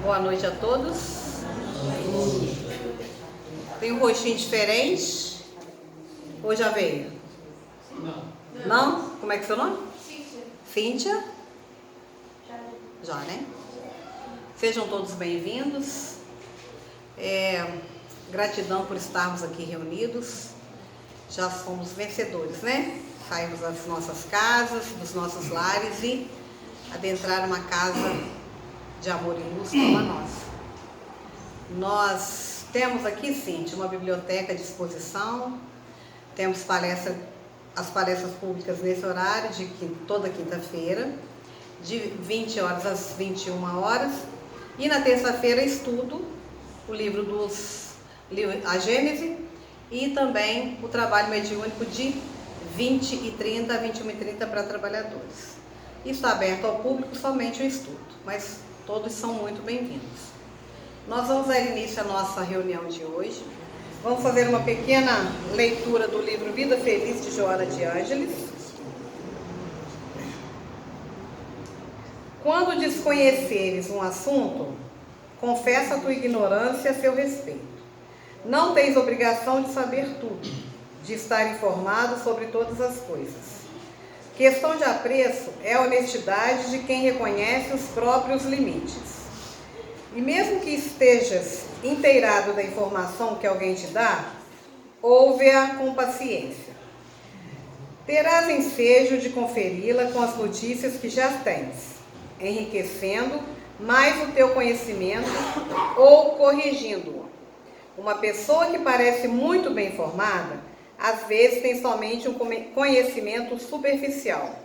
Boa noite a todos. Tem um rostinho diferente? Ou já veio? Não? Como é que é seu nome? Cíntia. Já, né? Sejam todos bem-vindos. Gratidão por estarmos aqui reunidos. Já somos vencedores, né? Saímos das nossas casas, dos nossos lares e adentrar uma casa de amor e luz como a nossa. Nós temos aqui, Cíntia, uma biblioteca à disposição. Temos as palestras públicas nesse horário, de toda quinta-feira, de 20 horas às 21 horas. E na terça-feira estudo o livro a Gênese e também o trabalho mediúnico de 20h30 a 21h30 para trabalhadores. Isso está aberto ao público, somente o estudo, mas todos são muito bem-vindos. Nós vamos dar início à nossa reunião de hoje. Vamos fazer uma pequena leitura do livro Vida Feliz, de Joana de Ângeles. Quando desconheceres um assunto, confessa a tua ignorância a seu respeito. Não tens obrigação de saber tudo, de estar informado sobre todas as coisas. Questão de apreço é a honestidade de quem reconhece os próprios limites. E mesmo que estejas inteirado da informação que alguém te dá, ouve-a com paciência. Terás ensejo de conferi-la com as notícias que já tens, enriquecendo mais o teu conhecimento ou corrigindo-o. Uma pessoa que parece muito bem informada, às vezes tem somente um conhecimento superficial,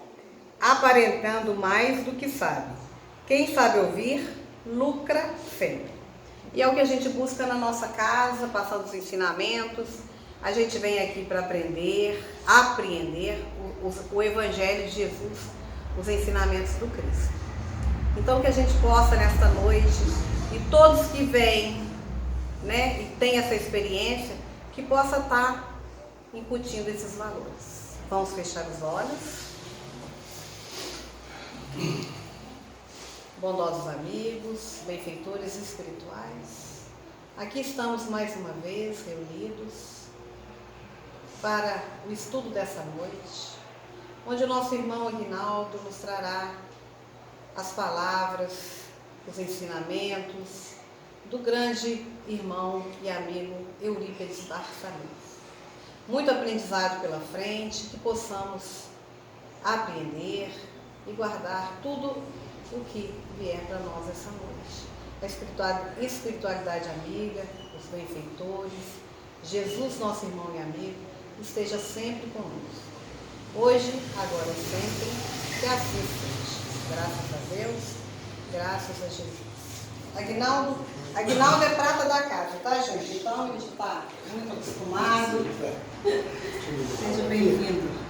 aparentando mais do que sabe. Quem sabe ouvir, lucra sempre. E é o que a gente busca na nossa casa, passando os ensinamentos. A gente vem aqui para aprender, apreender o Evangelho de Jesus, os ensinamentos do Cristo. Então que a gente possa nesta noite, e todos que vêm, né, e têm essa experiência, que possa estar incutindo esses valores. Vamos fechar os olhos. Bondosos amigos, benfeitores espirituais, aqui estamos mais uma vez reunidos para o estudo dessa noite, onde o nosso irmão Aguinaldo nos trará as palavras, os ensinamentos do grande irmão e amigo Eurípides Barçanufo. Muito aprendizado pela frente, que possamos aprender e guardar tudo o que vier para nós essa noite. A espiritualidade amiga, os benfeitores, Jesus, nosso irmão e amigo, esteja sempre conosco. Hoje, agora e sempre, que assim seja. Graças a Deus, graças a Jesus. Aguinaldo é prata da casa, tá, gente? Então, a gente está muito acostumado. Seja bem-vindo.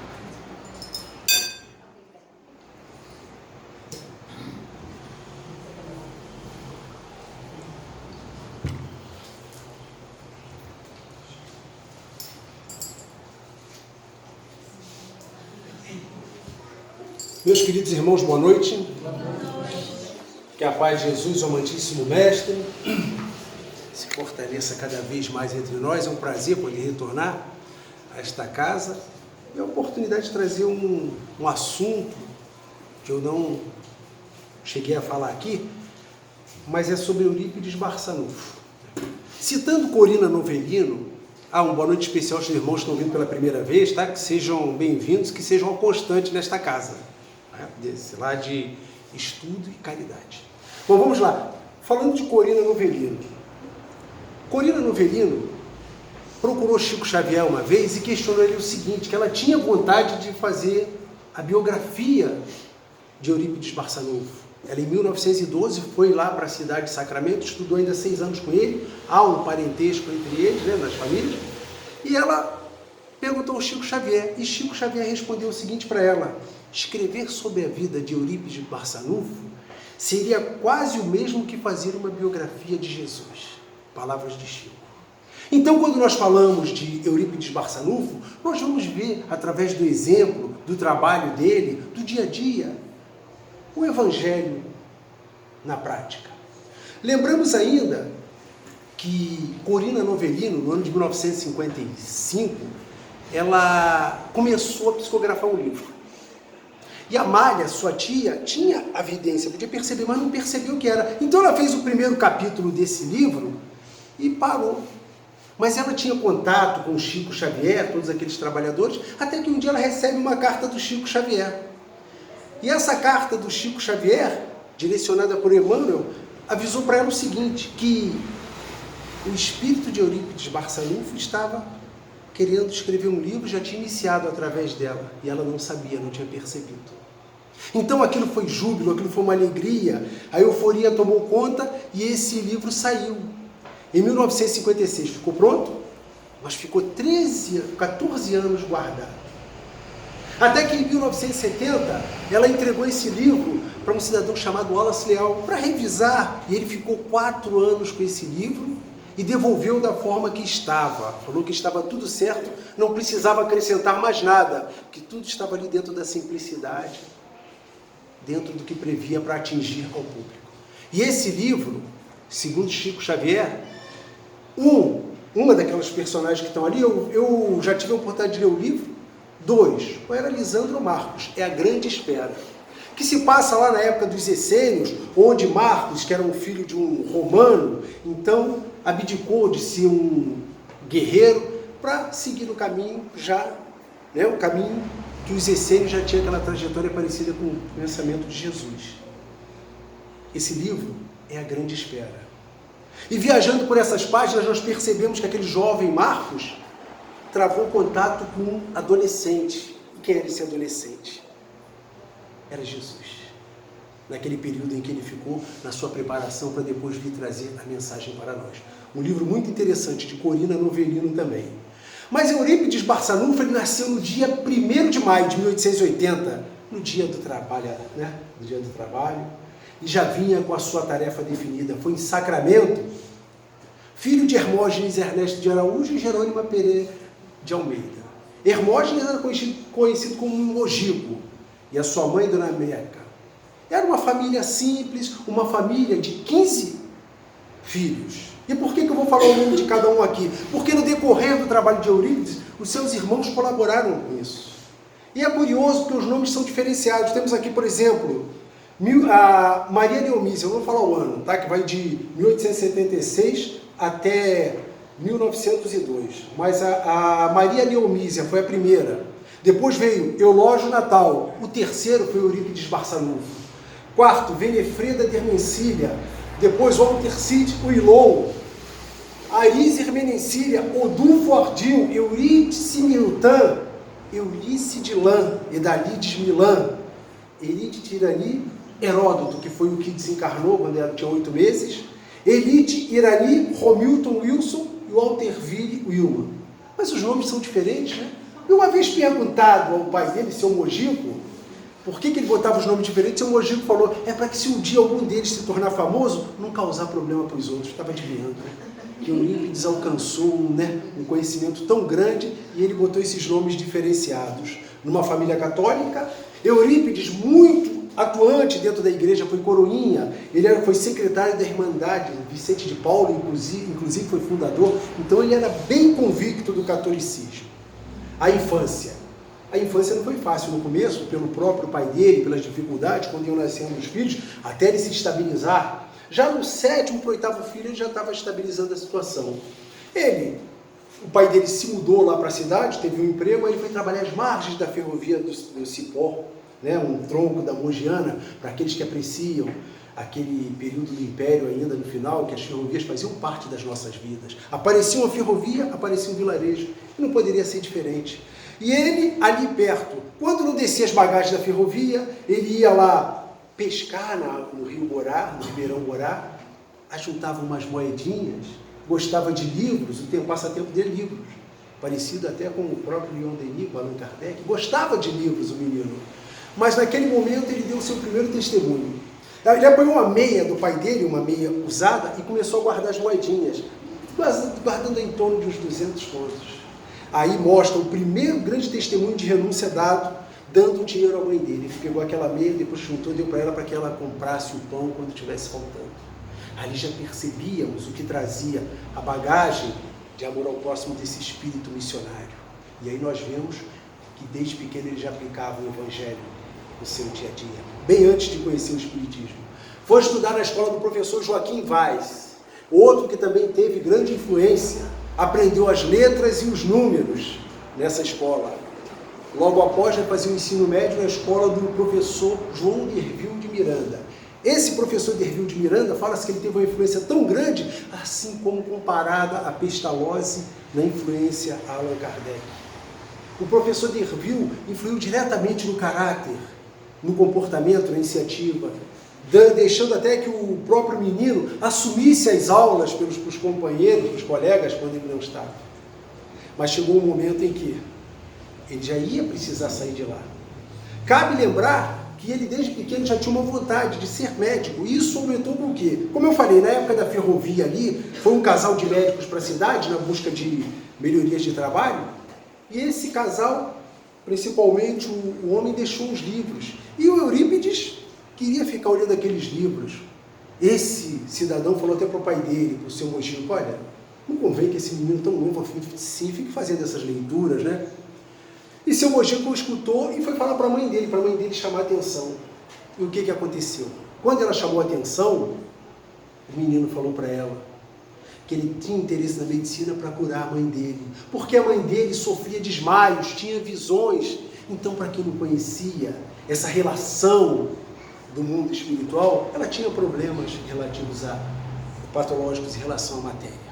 Meus queridos irmãos, boa noite. Que a paz de Jesus, o amantíssimo Mestre, se fortaleça cada vez mais entre nós. É um prazer poder retornar a esta casa e a oportunidade de trazer um assunto que eu não cheguei a falar aqui, mas é sobre Eurípides Barçanufo. Citando Corina Novelino, uma boa noite especial aos irmãos que estão vindo pela primeira vez, tá? Que sejam bem-vindos, que sejam constantes nesta casa, né? Desse lá de estudo e caridade. Bom, vamos lá. Falando de Corina Novelino. Corina Novelino procurou Chico Xavier uma vez e questionou ele o seguinte, que ela tinha vontade de fazer a biografia de Eurípides Barçanufo. Ela, em 1912, foi lá para a cidade de Sacramento, estudou ainda 6 anos com ele, há um parentesco entre eles, né, nas famílias, e ela perguntou ao Chico Xavier, e Chico Xavier respondeu o seguinte para ela: escrever sobre a vida de Eurípides Barçanufo seria quase o mesmo que fazer uma biografia de Jesus. Palavras de Chico. Então, quando nós falamos de Eurípides Barçanufo, nós vamos ver, através do exemplo, do trabalho dele, do dia a dia, o Evangelho na prática. Lembramos ainda que Corina Novellino, no ano de 1955, ela começou a psicografar um livro. E a Amália, sua tia, tinha a evidência, podia perceber, mas não percebeu o que era. Então ela fez o primeiro capítulo desse livro e parou. Mas ela tinha contato com o Chico Xavier, todos aqueles trabalhadores, até que um dia ela recebe uma carta do Chico Xavier. E essa carta do Chico Xavier, direcionada por Emmanuel, avisou para ela o seguinte, que o espírito de Eurípides Barçanufo estava querendo escrever um livro, já tinha iniciado através dela, e ela não sabia, não tinha percebido. Então aquilo foi júbilo, aquilo foi uma alegria, a euforia tomou conta e esse livro saiu. Em 1956 ficou pronto, mas ficou 14 anos guardado. Até que em 1970 ela entregou esse livro para um cidadão chamado Wallace Leal para revisar, e ele ficou 4 anos com esse livro e devolveu da forma que estava. Falou que estava tudo certo, não precisava acrescentar mais nada, que tudo estava ali dentro da simplicidade, dentro do que previa para atingir ao público. E esse livro, segundo Chico Xavier, uma daquelas personagens que estão ali, eu já tive a oportunidade de ler o livro. 2, ou era Lisandro ou Marcos, é a grande espera, que se passa lá na época dos essênios, onde Marcos, que era um filho de um romano, então abdicou de ser um guerreiro para seguir no caminho o caminho que os essênios já tinham aquela trajetória parecida com o pensamento de Jesus. Esse livro é a grande espera. E viajando por essas páginas, nós percebemos que aquele jovem Marcos travou contato com um adolescente. E quem era esse adolescente? Era Jesus. Naquele período em que ele ficou na sua preparação para depois vir trazer a mensagem para nós. Um livro muito interessante, de Corina Novellino também. Mas Eurípides Barçanufo, ele nasceu no dia 1º de maio de 1880, no dia do trabalho, No dia do trabalho, e já vinha com a sua tarefa definida. Foi em Sacramento, filho de Hermógenes Ernesto de Araújo e Jerônima Pereira de Almeida. Hermógenes era conhecido como Mogico, e a sua mãe, Dona Meca. Era uma família simples, uma família de 15 filhos. E por que eu vou falar o nome de cada um aqui? Porque no decorrer do trabalho de Eurípides, os seus irmãos colaboraram com isso. E é curioso porque os nomes são diferenciados. Temos aqui, por exemplo, a Maria Neomísia, eu vou falar o ano, tá? Que vai de 1876 até 1902. Mas a Maria Neomísia foi a primeira. Depois veio Eulógio Natal. O terceiro foi Eurípides Barçanufo. Quarto, Venefreda Dermencília. Depois Walter Cid Uilon. Arise Hermenencília, Odulfo Ardil, Eurídice Miltan, Eurice de Lã, Edalides Milan, Erite Tirani, Heródoto, que foi o que desencarnou quando ela tinha 8 meses, Elite Irani, Romilton Wilson e Walterville Wilman. Mas os nomes são diferentes, né? E uma vez perguntado ao pai dele, seu Mogico, por que ele botava os nomes diferentes, seu Mogico falou, é para que se um dia algum deles se tornar famoso, não causar problema para os outros. Estava adivinhando, né? Que Eurípides alcançou um conhecimento tão grande e ele botou esses nomes diferenciados. Numa família católica, Eurípides, muito atuante dentro da igreja, foi coroinha, foi secretário da Irmandade, Vicente de Paulo, inclusive foi fundador, então ele era bem convicto do catolicismo. A infância não foi fácil no começo, pelo próprio pai dele, pelas dificuldades, quando iam nascendo os filhos, até ele se estabilizar. Já no 7º para o 8º filho, ele já estava estabilizando a situação. O pai dele se mudou lá para a cidade, teve um emprego, aí ele foi trabalhar às margens da ferrovia do Cipó, um tronco da Mogiana, para aqueles que apreciam aquele período do Império ainda no final, que as ferrovias faziam parte das nossas vidas. Aparecia uma ferrovia, aparecia um vilarejo, e não poderia ser diferente. E ele, ali perto, quando não descia as bagagens da ferrovia, ele ia lá pescar no Rio Borá, no Ribeirão Borá, ajuntava umas moedinhas, gostava de livros, o passatempo de livros, parecido até com o próprio Leon Denis, com Allan Kardec, gostava de livros o menino. Mas naquele momento ele deu o seu primeiro testemunho. Ele apanhou uma meia do pai dele, uma meia usada, e começou a guardar as moedinhas, guardando em torno de uns 200 contos. Aí mostra o primeiro grande testemunho de renúncia dando dinheiro à mãe dele. Ele pegou aquela meia, depois juntou, deu para ela que ela comprasse o pão quando estivesse faltando. Ali já percebíamos o que trazia a bagagem de amor ao próximo desse espírito missionário. E aí nós vemos que desde pequeno ele já aplicava o Evangelho no seu dia a dia, bem antes de conhecer o Espiritismo. Foi estudar na escola do professor Joaquim Vaz, outro que também teve grande influência, aprendeu as letras e os números nessa escola. Logo após, vai fazer o ensino médio na escola do professor João D'Herville de Miranda. Esse professor D'Herville de Miranda fala-se que ele teve uma influência tão grande, assim como comparada a Pestalozzi na influência a Allan Kardec. O professor D'Herville influiu diretamente no caráter, no comportamento, na iniciativa, deixando até que o próprio menino assumisse as aulas pelos companheiros, pelos colegas, quando ele não estava. Mas chegou um momento em que ele já ia precisar sair de lá. Cabe lembrar que ele desde pequeno já tinha uma vontade de ser médico. E isso aumentou com o quê? Como eu falei, na época da ferrovia ali, foi um casal de médicos para a cidade, na busca de melhorias de trabalho. E esse casal, principalmente o homem, deixou os livros. E o Eurípides queria ficar olhando aqueles livros. Esse cidadão falou até para o pai dele, para o seu Mogico, olha, não convém que esse menino tão novo assim fique fazendo essas leituras, né? E seu Mogico escutou e foi falar para a mãe dele chamar a atenção. E o que aconteceu? Quando ela chamou a atenção, o menino falou para ela que ele tinha interesse na medicina para curar a mãe dele, porque a mãe dele sofria desmaios, tinha visões. Então, para quem não conhecia essa relação do mundo espiritual, ela tinha problemas relativos a patológicos em relação à matéria.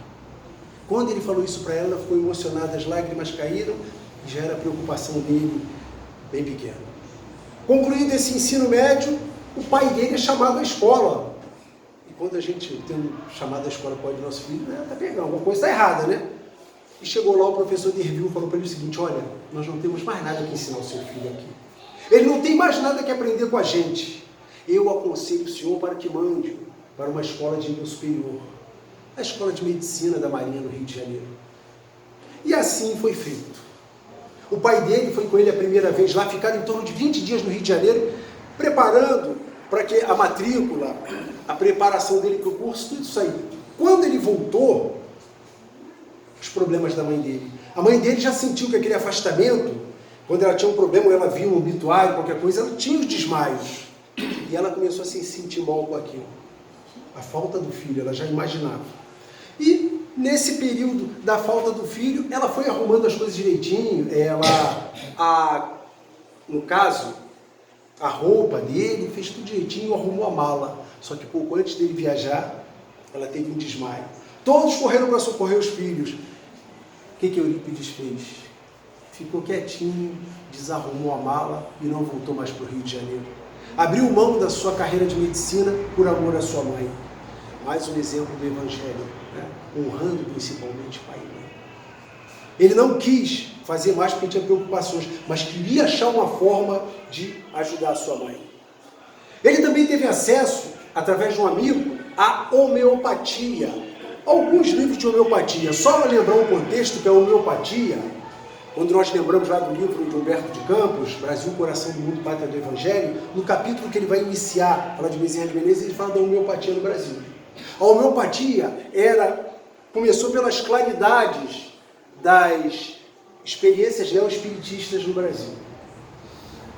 Quando ele falou isso para ela, ela ficou emocionada, as lágrimas caíram, e já era a preocupação dele bem pequena. Concluído esse ensino médio, o pai dele é chamado à escola. E quando a gente tem um chamado à escola para o nosso filho, tá pegando, alguma coisa está errada, né? E chegou lá o professor D'Herville, falou para ele o seguinte, olha, nós não temos mais nada que ensinar o seu filho aqui. Ele não tem mais nada que aprender com a gente. Eu aconselho o senhor para que mande para uma escola de nível superior, a Escola de Medicina da Marinha, no Rio de Janeiro. E assim foi feito. O pai dele foi com ele a primeira vez lá, ficaram em torno de 20 dias no Rio de Janeiro, preparando para que a matrícula, a preparação dele para o curso, tudo isso aí. Quando ele voltou, os problemas da mãe dele. A mãe dele já sentiu que aquele afastamento, quando ela tinha um problema, ou ela via um obituário, qualquer coisa, ela tinha os desmaios. E ela começou a se sentir mal com aquilo. A falta do filho, ela já imaginava. E nesse período da falta do filho, ela foi arrumando as coisas direitinho. No caso, a roupa dele, fez tudo direitinho, arrumou a mala. Só que pouco antes dele viajar, ela teve um desmaio. Todos correram para socorrer os filhos. O que Eurípides fez? Ficou quietinho, desarrumou a mala e não voltou mais para o Rio de Janeiro. Abriu mão da sua carreira de medicina por amor à sua mãe. Mais um exemplo do Evangelho, né? Honrando principalmente pai e mãe. Ele não quis fazer mais porque tinha preocupações, mas queria achar uma forma de ajudar a sua mãe. Ele também teve acesso, através de um amigo, à homeopatia. Alguns livros de homeopatia. Só para lembrar um contexto que a homeopatia, quando nós lembramos lá do livro de Humberto de Campos, Brasil, Coração do Mundo, Pátria do Evangelho, no capítulo que ele vai iniciar, falar de Bezerra de Menezes, ele fala da homeopatia no Brasil. A homeopatia começou pelas claridades das experiências neoespiritistas no Brasil.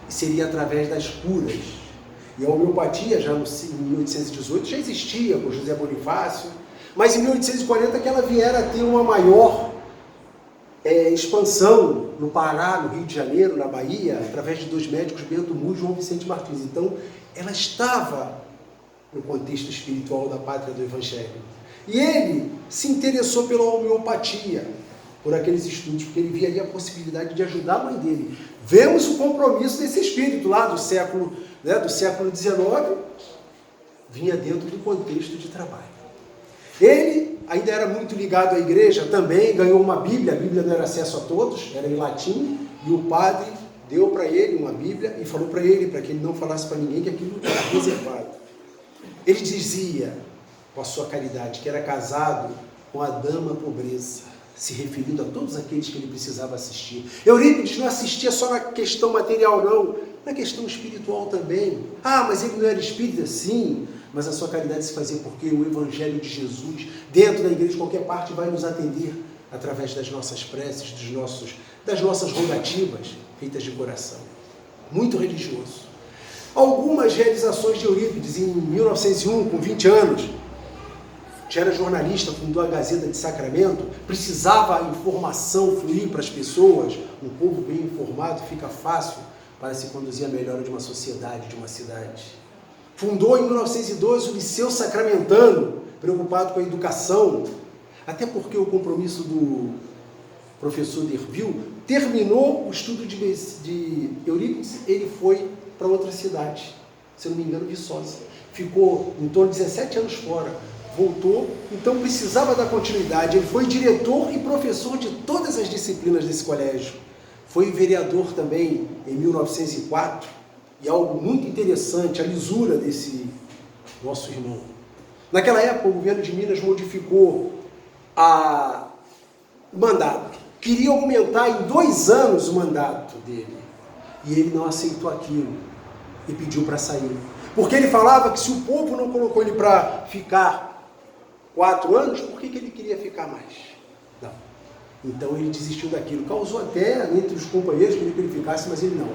E seria através das curas. E a homeopatia, já em 1818, já existia com José Bonifácio, mas em 1840 que ela viera a ter uma maior expansão no Pará, no Rio de Janeiro, na Bahia, através de dois médicos, Bento Mu e João Vicente Martins. Então, ela estava no contexto espiritual da Pátria do Evangelho. E ele se interessou pela homeopatia, por aqueles estudos, porque ele via ali a possibilidade de ajudar a mãe dele. Vemos o compromisso desse espírito lá do século XIX, vinha dentro do contexto de trabalho. Ele ainda era muito ligado à igreja, também ganhou uma Bíblia, a Bíblia não era acesso a todos, era em latim, e o padre deu para ele uma Bíblia e falou para ele, para que ele não falasse para ninguém que aquilo era reservado. Ele dizia, com a sua caridade, que era casado com a dama pobreza, se referindo a todos aqueles que ele precisava assistir. Eurípides não assistia só na questão material, não, na questão espiritual também. Ah, mas ele não era espírita? Sim, mas a sua caridade se fazia porque o Evangelho de Jesus, dentro da igreja, de qualquer parte, vai nos atender através das nossas preces, das nossas rogativas feitas de coração. Muito religioso. Algumas realizações de Eurípides, em 1901, com 20 anos, já era jornalista, fundou a Gazeta de Sacramento, precisava a informação fluir para as pessoas, um povo bem informado fica fácil para se conduzir a melhora de uma sociedade, de uma cidade. Fundou em 1912 o Liceu Sacramentano, preocupado com a educação, até porque o compromisso do professor Derville terminou o estudo de Eurípides, ele foi para outra cidade, se não me engano, Viçosa. Ficou em torno de 17 anos fora, voltou, então precisava da continuidade. Ele foi diretor e professor de todas as disciplinas desse colégio. Foi vereador também em 1904, e algo muito interessante, a lisura desse nosso irmão. Naquela época, o governo de Minas modificou o mandato. Queria aumentar em 2 anos o mandato dele. E ele não aceitou aquilo e pediu para sair. Porque ele falava que se o povo não colocou ele para ficar 4 anos, por que ele queria ficar mais? Não. Então ele desistiu daquilo. Causou até entre os companheiros que ele ficasse, mas ele não.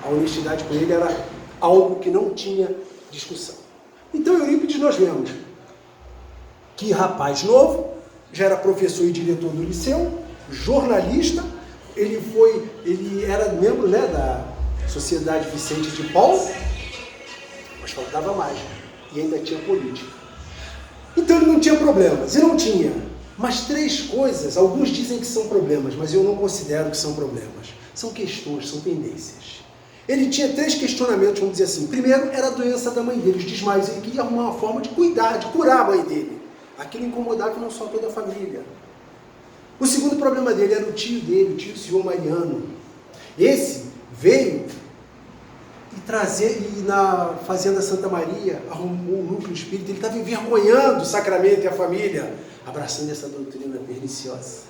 A honestidade com ele era algo que não tinha discussão. Então Eurípides nós vemos que rapaz novo, já era professor e diretor do liceu, jornalista, ele era membro, né, da Sociedade Vicente de Paulo, mas faltava mais, e ainda tinha política. Então ele não tinha problemas, e não tinha. Mas 3 coisas, alguns dizem que são problemas, mas eu não considero que são problemas. São questões, são tendências. Ele tinha 3 questionamentos, vamos dizer assim. Primeiro, era a doença da mãe dele, os desmaios. Ele queria arrumar uma forma de cuidar, de curar a mãe dele. Aquilo incomodava não só toda a família. O segundo problema dele era o tio dele, o tio senhor Mariano. Esse veio e na Fazenda Santa Maria arrumou um núcleo espírita. Ele estava envergonhando o sacramento e a família, abraçando essa doutrina perniciosa.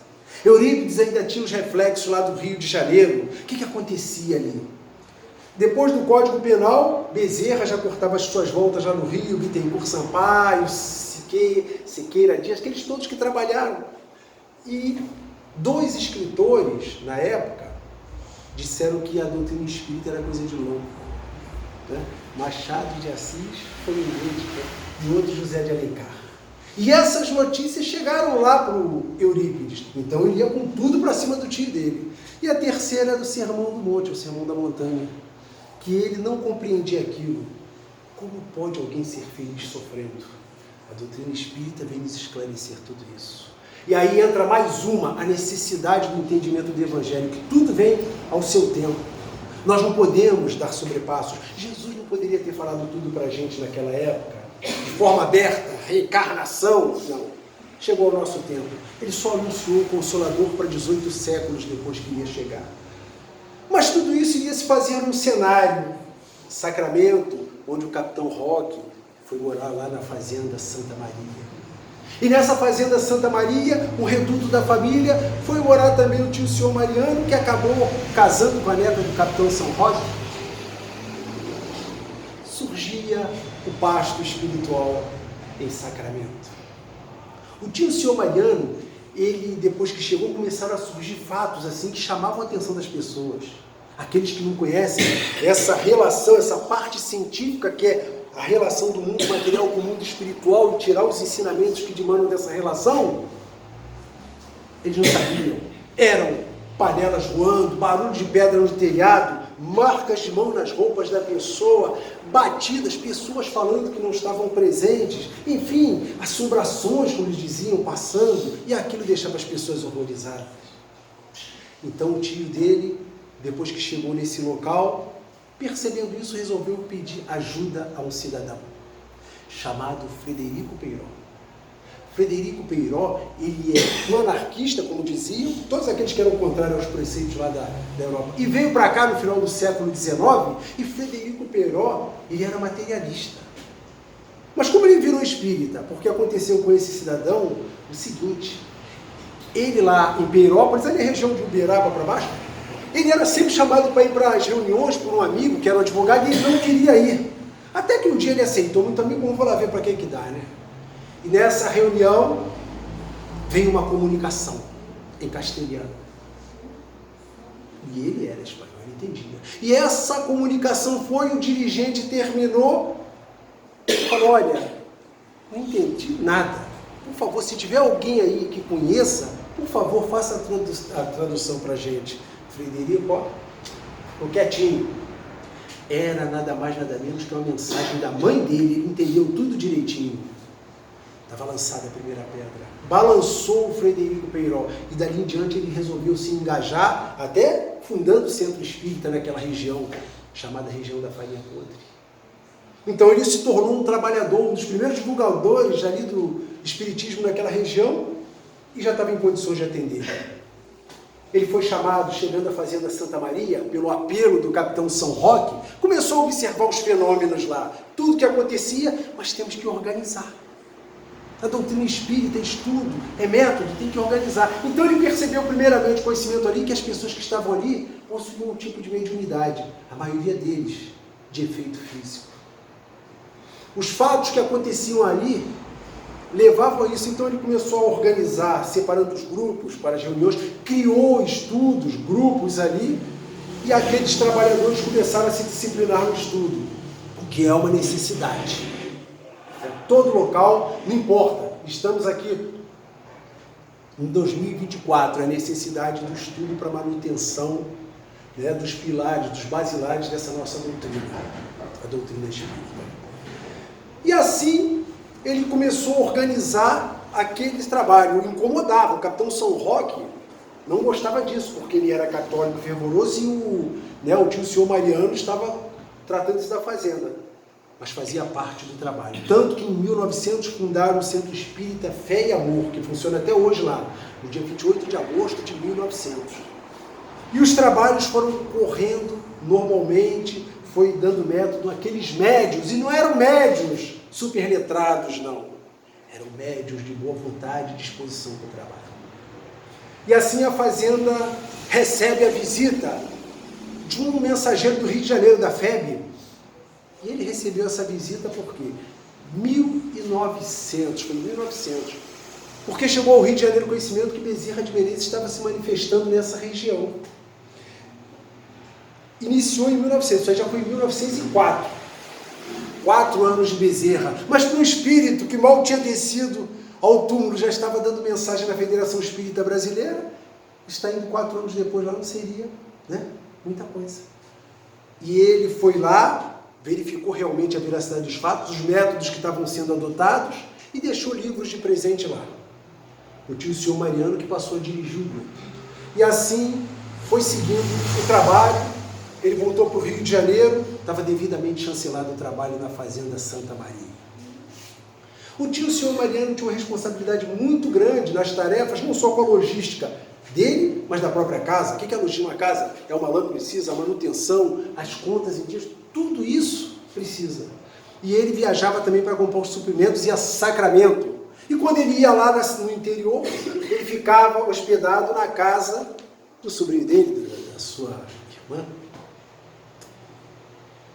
Eurípides ainda tinha os reflexos lá do Rio de Janeiro. O que acontecia ali? Depois do Código Penal, Bezerra já cortava as suas voltas lá no Rio, Bittencourt Sampaio, Siqueira Dias, aqueles todos que trabalharam. E 2 escritores, na época, disseram que a doutrina espírita era coisa de louco. Né? Machado de Assis foi um deles, e outro José de Alencar. E essas notícias chegaram lá para o Eurípides. Então ele ia com tudo para cima do tio dele. E a terceira é do Sermão do Monte, o Sermão da Montanha, que ele não compreendia aquilo. Como pode alguém ser feliz sofrendo? A doutrina espírita vem nos esclarecer tudo isso. E aí entra mais a necessidade do entendimento do Evangelho, que tudo vem ao seu tempo. Nós não podemos dar sobrepassos. Jesus não poderia ter falado tudo para a gente naquela época, de forma aberta, reencarnação. Não. Chegou ao nosso tempo. Ele só anunciou o Consolador para 18 séculos depois que ia chegar. Mas tudo isso iria se fazer num cenário, Sacramento, onde o capitão Roque foi morar lá na Fazenda Santa Maria. E nessa Fazenda Santa Maria, o reduto da família, foi morar também o tio senhor Mariano, que acabou casando com a neta do capitão São Roque. Surgia o pasto espiritual em Sacramento. O tio senhor Mariano, ele, depois que chegou, começaram a surgir fatos assim que chamavam a atenção das pessoas. Aqueles que não conhecem essa relação, essa parte científica que é a relação do mundo material com o mundo espiritual e tirar os ensinamentos que demandam dessa relação, eles não sabiam. Eram panelas voando, barulho de pedra no telhado, marcas de mão nas roupas da pessoa, batidas, pessoas falando que não estavam presentes, enfim, assombrações, como eles diziam, passando, e aquilo deixava as pessoas horrorizadas. Então o tio dele, depois que chegou nesse local, percebendo isso, resolveu pedir ajuda a um cidadão chamado Frederico Peiró. Frederico Peiró, ele é um anarquista, como diziam, todos aqueles que eram contrários aos preceitos lá da Europa. E veio para cá no final do século XIX, e Frederico Peiró, ele era materialista. Mas como ele virou espírita? Porque aconteceu com esse cidadão o seguinte: ele lá em Peirópolis, ali na região de Uberaba para baixo, ele era sempre chamado para ir para as reuniões por um amigo que era um advogado, e ele não queria ir. Até que um dia ele aceitou, muito amigo, vamos lá ver para que dá, né? E nessa reunião veio uma comunicação em castelhano. E ele era espanhol, ele entendia. E essa comunicação foi, o dirigente terminou, falou, olha, não entendi nada. Por favor, se tiver alguém aí que conheça, por favor, faça a tradução para a gente. Frederico, ó, ficou quietinho. Era nada mais, nada menos que uma mensagem da mãe dele, ele entendeu tudo direitinho. Estava lançada a primeira pedra. Balançou o Frederico Peiró. E dali em diante ele resolveu se engajar, até fundando o centro espírita naquela região, chamada região da Farinha Podre. Então ele se tornou um trabalhador, um dos primeiros divulgadores ali do espiritismo naquela região, e já estava em condições de atender. Ele foi chamado, chegando à Fazenda Santa Maria, pelo apelo do capitão São Roque, começou a observar os fenômenos lá, tudo que acontecia, mas temos que organizar. A doutrina espírita é estudo, é método, tem que organizar. Então ele percebeu primeiramente o conhecimento ali, que as pessoas que estavam ali possuíam um tipo de mediunidade, a maioria deles de efeito físico. Os fatos que aconteciam ali levavam a isso, então ele começou a organizar, separando os grupos para as reuniões, criou estudos, grupos ali, e aqueles trabalhadores começaram a se disciplinar no estudo, o que é uma necessidade. Todo local, não importa, estamos aqui em 2024, a necessidade do estudo para manutenção, né, dos pilares, dos basilares dessa nossa doutrina, a doutrina espírita. E assim, ele começou a organizar aquele trabalho, o incomodava. O capitão São Roque não gostava disso, porque ele era católico fervoroso e o tio senhor Mariano estava tratando-se da fazenda, mas fazia parte do trabalho. Tanto que em 1900 fundaram o Centro Espírita Fé e Amor, que funciona até hoje lá, no dia 28 de agosto de 1900. E os trabalhos foram correndo normalmente, foi dando método àqueles médios, e não eram médios superletrados, não. Eram médios de boa vontade e disposição para o trabalho. E assim a fazenda recebe a visita de um mensageiro do Rio de Janeiro, da FEB. E ele recebeu essa visita por quê? 1900, foi em 1900. Porque chegou ao Rio de Janeiro o conhecimento que Bezerra de Menezes estava se manifestando nessa região. Iniciou em 1900, isso aí já foi em 1904. 4 anos de Bezerra, mas para um espírito que mal tinha descido ao túmulo, já estava dando mensagem na Federação Espírita Brasileira, está indo 4 anos depois lá, não seria, né? Muita coisa. E ele foi lá, verificou realmente a veracidade dos fatos, os métodos que estavam sendo adotados, e deixou livros de presente lá. O tio senhor Mariano, que passou a dirigir o grupo. E assim foi seguindo o trabalho. Ele voltou para o Rio de Janeiro, estava devidamente chancelado o trabalho na Fazenda Santa Maria. O tio senhor Mariano tinha uma responsabilidade muito grande nas tarefas, não só com a logística dele, mas da própria casa. O que é a logística de uma casa? É uma lã que precisa, a manutenção, as contas em dias, tudo isso precisa. E ele viajava também para comprar os suprimentos e a Sacramento. E quando ele ia lá no interior, ele ficava hospedado na casa do sobrinho dele, da sua irmã.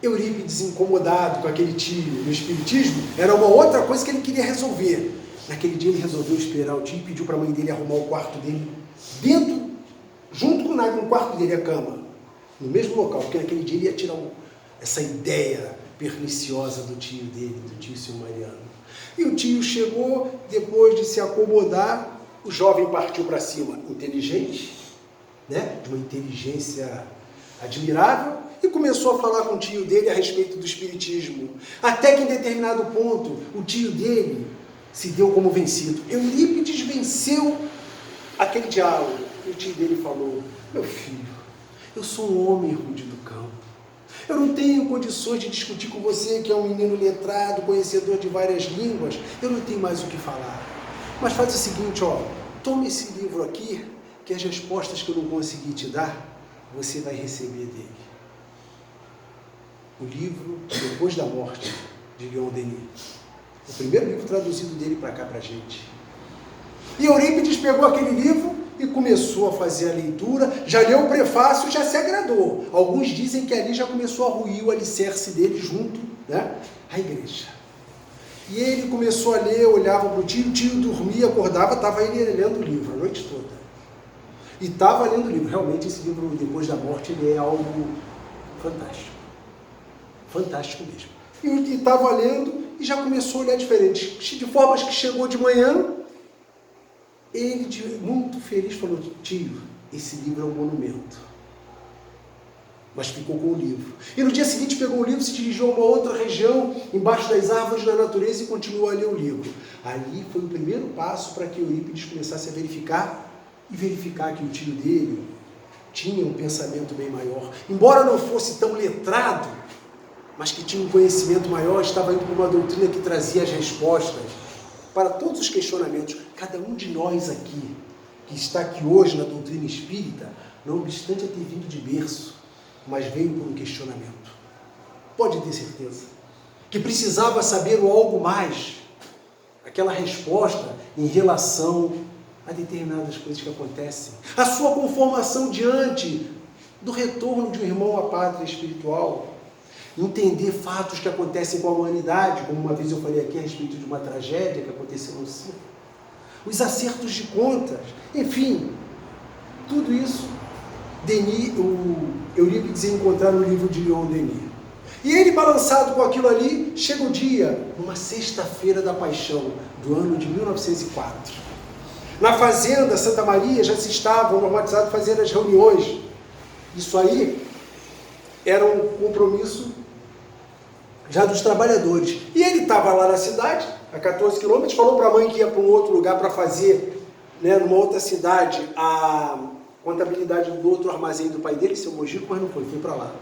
Eurípides, incomodado com aquele tio no espiritismo, era uma outra coisa que ele queria resolver. Naquele dia ele resolveu esperar o tio e pediu para a mãe dele arrumar o quarto dele dentro, junto com o quarto dele, a cama, no mesmo local, porque naquele dia ele ia tirar essa ideia perniciosa do tio dele, do tio senhor Mariano. E o tio chegou, depois de se acomodar, o jovem partiu para cima, inteligente, né? De uma inteligência admirável, e começou a falar com o tio dele a respeito do espiritismo. Até que em determinado ponto, o tio dele se deu como vencido. Eurípides venceu aquele diálogo. E o tio dele falou: meu filho, eu sou um homem rude do campo. Eu não tenho condições de discutir com você, que é um menino letrado, conhecedor de várias línguas. Eu não tenho mais o que falar. Mas faz o seguinte, tome esse livro aqui, que as respostas que eu não consegui te dar, você vai receber dele. O livro Depois da Morte, de Leon Denis. O primeiro livro traduzido dele para cá para a gente. E Eurípides pegou aquele livro e começou a fazer a leitura, já leu o prefácio, já se agradou. Alguns dizem que ali já começou a ruir o alicerce dele junto, né, à igreja. E ele começou a ler, olhava para o tio dormia, acordava, estava ele lendo o livro a noite toda. E estava lendo o livro. Realmente esse livro, depois da morte, ele é algo fantástico. Fantástico mesmo. E estava lendo e já começou a olhar diferente. De formas que chegou de manhã, ele, muito feliz, falou: tio, esse livro é um monumento. Mas ficou com o livro. E no dia seguinte pegou o livro, se dirigiu a uma outra região, embaixo das árvores da natureza, e continuou a ler o livro. Ali foi o primeiro passo para que Eurípides começasse a verificar que o tio dele tinha um pensamento bem maior. Embora não fosse tão letrado, mas que tinha um conhecimento maior, estava indo para uma doutrina que trazia as respostas para todos os questionamentos. Cada um de nós aqui, que está aqui hoje na doutrina espírita, não obstante ter vindo de berço, mas veio por um questionamento. Pode ter certeza que precisava saber o algo mais, aquela resposta em relação a determinadas coisas que acontecem, a sua conformação diante do retorno de um irmão à pátria espiritual, entender fatos que acontecem com a humanidade, como uma vez eu falei aqui a respeito de uma tragédia que aconteceu no circo, os acertos de contas, enfim, tudo isso Eurípides ia encontrar no livro de Leon Denis. E ele, balançado com aquilo ali, chega o dia, numa sexta-feira da paixão, do ano de 1904. Na fazenda Santa Maria já se estavam normatizados fazendo as reuniões. Isso aí era um compromisso já dos trabalhadores. E ele estava lá na cidade, a 14 quilômetros, falou para a mãe que ia para um outro lugar para fazer, né, numa outra cidade, a contabilidade do outro armazém do pai dele, seu Mojico, mas não foi para lá.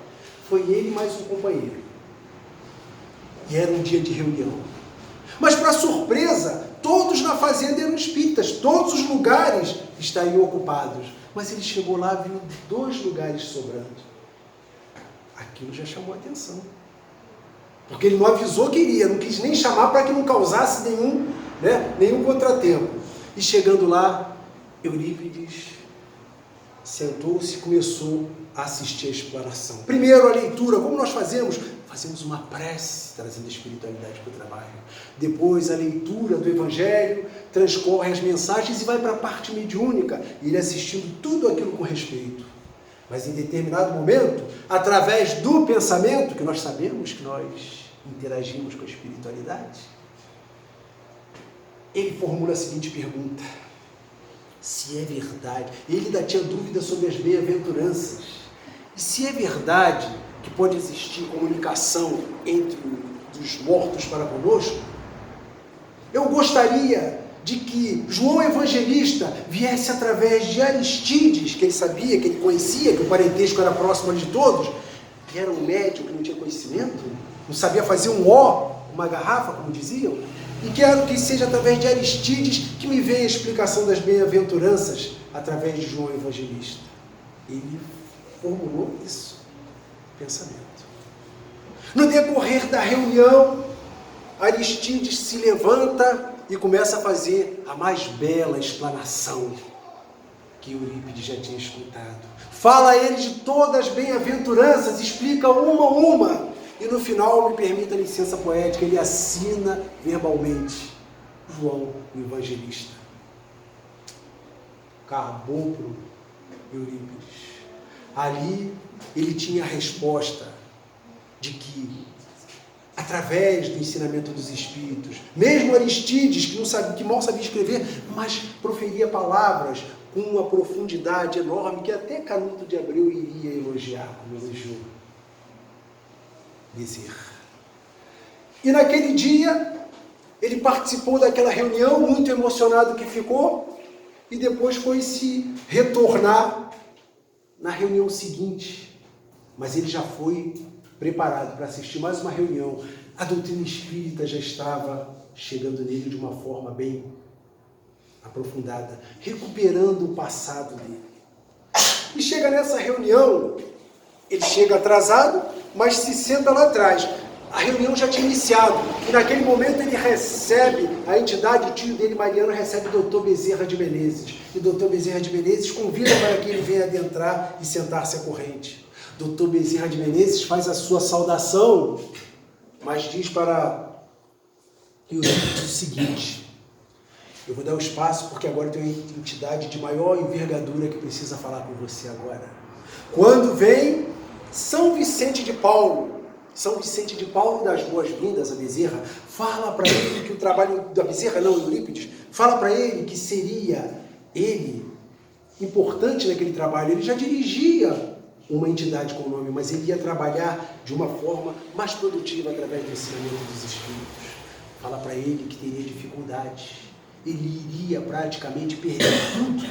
Foi ele mais um companheiro. E era um dia de reunião. Mas, para surpresa, todos na fazenda eram espíritas, todos os lugares estariam ocupados. Mas ele chegou lá e viu 2 lugares sobrando. Aquilo já chamou a atenção. Porque ele não avisou que iria, não quis nem chamar para que não causasse nenhum contratempo. E chegando lá, Eurípides sentou-se e começou a assistir a explanação. Primeiro a leitura, como nós fazemos? Fazemos uma prece, trazendo a espiritualidade para o trabalho. Depois a leitura do Evangelho, transcorre as mensagens e vai para a parte mediúnica, e ele assistindo tudo aquilo com respeito. Mas em determinado momento, através do pensamento, que nós sabemos que nós interagimos com a espiritualidade, ele formula a seguinte pergunta: se é verdade, ele ainda tinha dúvida sobre as bem-aventuranças, e se é verdade que pode existir comunicação entre os mortos para conosco, eu gostaria de que João Evangelista viesse através de Aristides, que ele sabia, que ele conhecia, que o parentesco era próximo de todos, que era um médium que não tinha conhecimento, não sabia fazer um O, uma garrafa, como diziam, e quero que seja através de Aristides que me venha a explicação das bem-aventuranças através de João Evangelista. Ele formulou isso, pensamento. No decorrer da reunião, Aristides se levanta e começa a fazer a mais bela explanação que Eurípides já tinha escutado. Fala a ele de todas as bem-aventuranças, explica uma a uma. E no final, me permita a licença poética, ele assina verbalmente João o Evangelista. Acabou para Eurípides. Ali ele tinha a resposta de que, através do ensinamento dos Espíritos, mesmo Aristides, que mal sabia escrever, mas proferia palavras com uma profundidade enorme que até Canuto de Abreu iria elogiar, como elogiou Bezerra. E naquele dia, ele participou daquela reunião, muito emocionado que ficou, e depois foi se retornar na reunião seguinte. Mas ele já foi preparado para assistir mais uma reunião. A doutrina espírita já estava chegando nele de uma forma bem aprofundada, recuperando o passado dele. E chega nessa reunião, ele chega atrasado, mas se senta lá atrás. a reunião já tinha iniciado. E naquele momento ele recebe a entidade, o tio dele, Mariano, recebe o Dr. Bezerra de Menezes. E o Dr. Bezerra de Menezes convida para que ele venha adentrar e sentar-se à corrente. Dr. Bezerra de Menezes faz a sua saudação, mas diz para Eurípides o seguinte: eu vou dar o espaço porque agora tem uma entidade de maior envergadura que precisa falar com você agora. Quando vem São Vicente de Paulo das boas-vindas a Bezerra, fala para ele que o trabalho da Bezerra, não, Eurípides, fala para ele que seria ele importante naquele trabalho. Ele já dirigia uma entidade com o nome, mas ele ia trabalhar de uma forma mais produtiva através do ensinamento dos Espíritos. Fala para ele que teria dificuldade, ele iria praticamente perder tudo,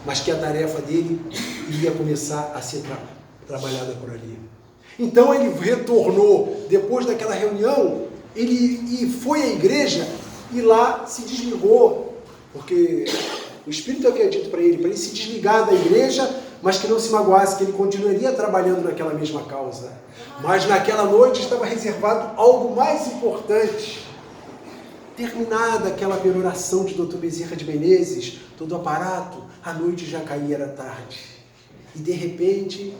mas que a tarefa dele iria começar a ser trabalhada por ali. Então ele retornou, depois daquela reunião, ele foi à igreja e lá se desligou, porque o Espírito havia dito para ele se desligar da igreja, mas que não se magoasse, que ele continuaria trabalhando naquela mesma causa. Mas naquela noite estava reservado algo mais importante. Terminada aquela peroração de Dr. Bezerra de Menezes, todo o aparato, a noite já caía, era tarde. E de repente,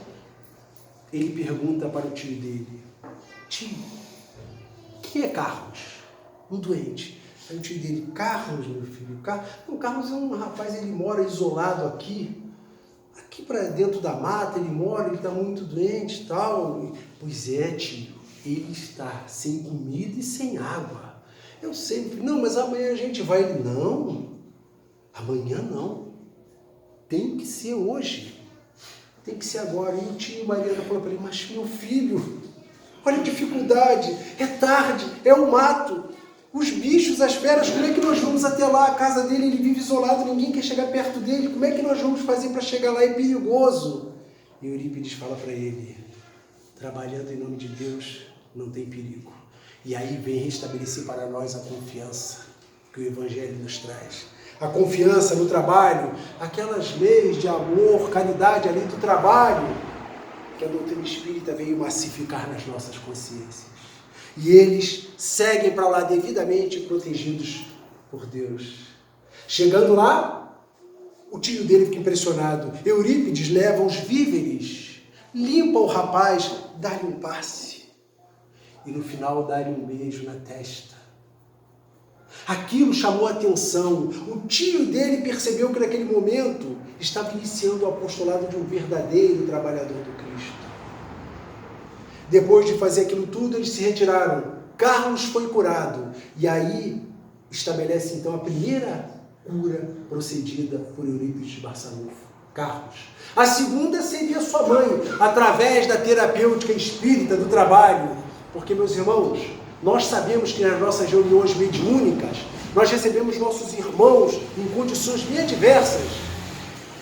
ele pergunta para o tio dele: tio, quem é Carlos? Um doente. Aí o tio dele: Carlos, meu filho. Carlos é um rapaz, ele mora isolado aqui para dentro da mata, ele mora, ele está muito doente e tal. Pois é, tio, ele está sem comida e sem água. Eu sei, meu filho. Não, mas amanhã a gente vai. Ele: não, amanhã não. Tem que ser hoje. Tem que ser agora. E o tio Mariana falou para ele: mas meu filho, olha a dificuldade, é tarde, é o mato. Os bichos, as feras, como é que nós vamos até lá? A casa dele, ele vive isolado, ninguém quer chegar perto dele. Como é que nós vamos fazer para chegar lá? É perigoso. E Eurípides fala para ele: trabalhando em nome de Deus, não tem perigo. E aí vem restabelecer para nós a confiança que o Evangelho nos traz. A confiança no trabalho, aquelas leis de amor, caridade, além do trabalho, que a doutrina espírita veio massificar nas nossas consciências. E eles seguem para lá devidamente protegidos por Deus. Chegando lá, o tio dele fica impressionado. Eurípides leva os víveres, limpa o rapaz, dá-lhe um passe. E no final dá-lhe um beijo na testa. Aquilo chamou a atenção. O tio dele percebeu que naquele momento estava iniciando o apostolado de um verdadeiro trabalhador do Cristo. Depois de fazer aquilo tudo, eles se retiraram. Carlos foi curado. E aí estabelece então a primeira cura procedida por Eurípides de Barçanufo. Carlos. A segunda seria sua mãe, através da terapêutica espírita do trabalho. Porque, meus irmãos, nós sabemos que nas nossas reuniões mediúnicas, nós recebemos nossos irmãos em condições bem adversas,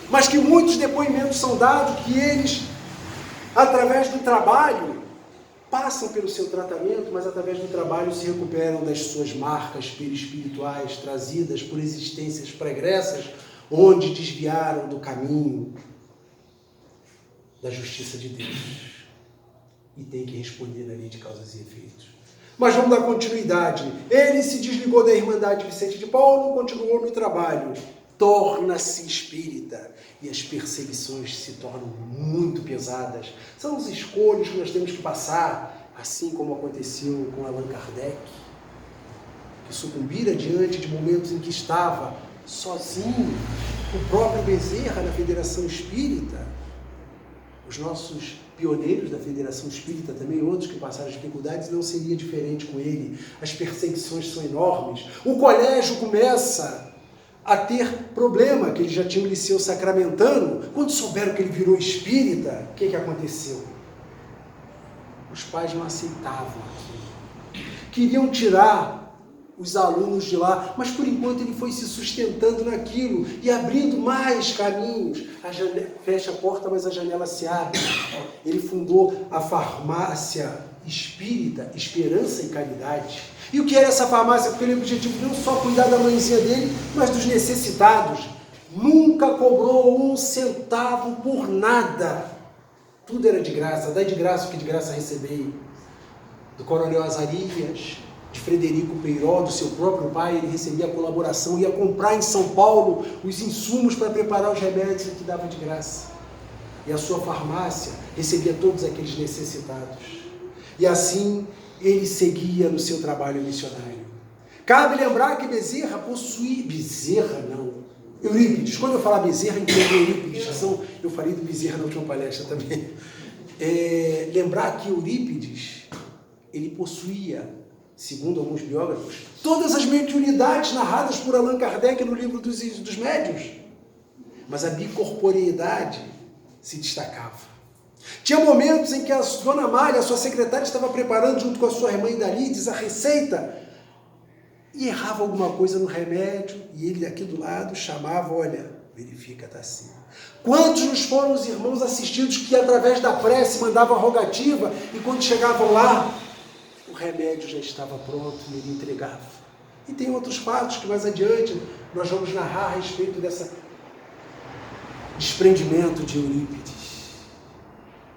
mas que muitos depoimentos são dados que eles, através do trabalho, passam pelo seu tratamento, mas através do trabalho se recuperam das suas marcas perispirituais trazidas por existências pregressas, onde desviaram do caminho da justiça de Deus. E tem que responder na lei de causas e efeitos. Mas vamos dar continuidade. Ele se desligou da Irmandade Vicente de Paulo, continuou no trabalho. Torna-se espírita. E as perseguições se tornam muito pesadas. São os escolhos que nós temos que passar, assim como aconteceu com Allan Kardec, que sucumbira diante de momentos em que estava sozinho, o próprio Bezerra na Federação Espírita, os nossos pioneiros da Federação Espírita, também outros que passaram dificuldades, não seria diferente com ele. As perseguições são enormes. O colégio começa a ter problema, que eles já tinham o liceu sacramentano. Quando souberam que ele virou espírita, o que aconteceu? Os pais não aceitavam aquilo. Queriam tirar os alunos de lá, mas por enquanto ele foi se sustentando naquilo e abrindo mais caminhos. Fecha a porta, mas a janela se abre. Ele fundou a farmácia espírita, Esperança e Caridade. E o que era essa farmácia? Porque ele tinha o objetivo não só cuidar da mãezinha dele, mas dos necessitados. Nunca cobrou um centavo por nada. Tudo era de graça, dai de graça o que de graça recebei. do coronel Azarias, de Frederico Peiró, do seu próprio pai. Ele recebia a colaboração, ia comprar em São Paulo os insumos para preparar os remédios que dava de graça. E a sua farmácia recebia todos aqueles necessitados. E assim ele seguia no seu trabalho missionário. Cabe lembrar que Bezerra possuía... Bezerra não. Eurípides. Quando eu falar Bezerra, entendo Eurípides. Eu falei do Bezerra na última palestra também. Lembrar que Eurípides, ele possuía, segundo alguns biógrafos, todas as mediunidades narradas por Allan Kardec no livro dos médiuns. Mas a bicorporeidade se destacava. Tinha momentos em que a dona Amália, a sua secretária, estava preparando junto com a sua irmã Idalides a receita e errava alguma coisa no remédio e ele aqui do lado chamava, olha, verifica, tá assim. Quantos nos foram os irmãos assistidos que através da prece mandavam a rogativa e quando chegavam lá, o remédio já estava pronto e ele entregava. E tem outros fatos que mais adiante nós vamos narrar a respeito desse desprendimento de Eurípides.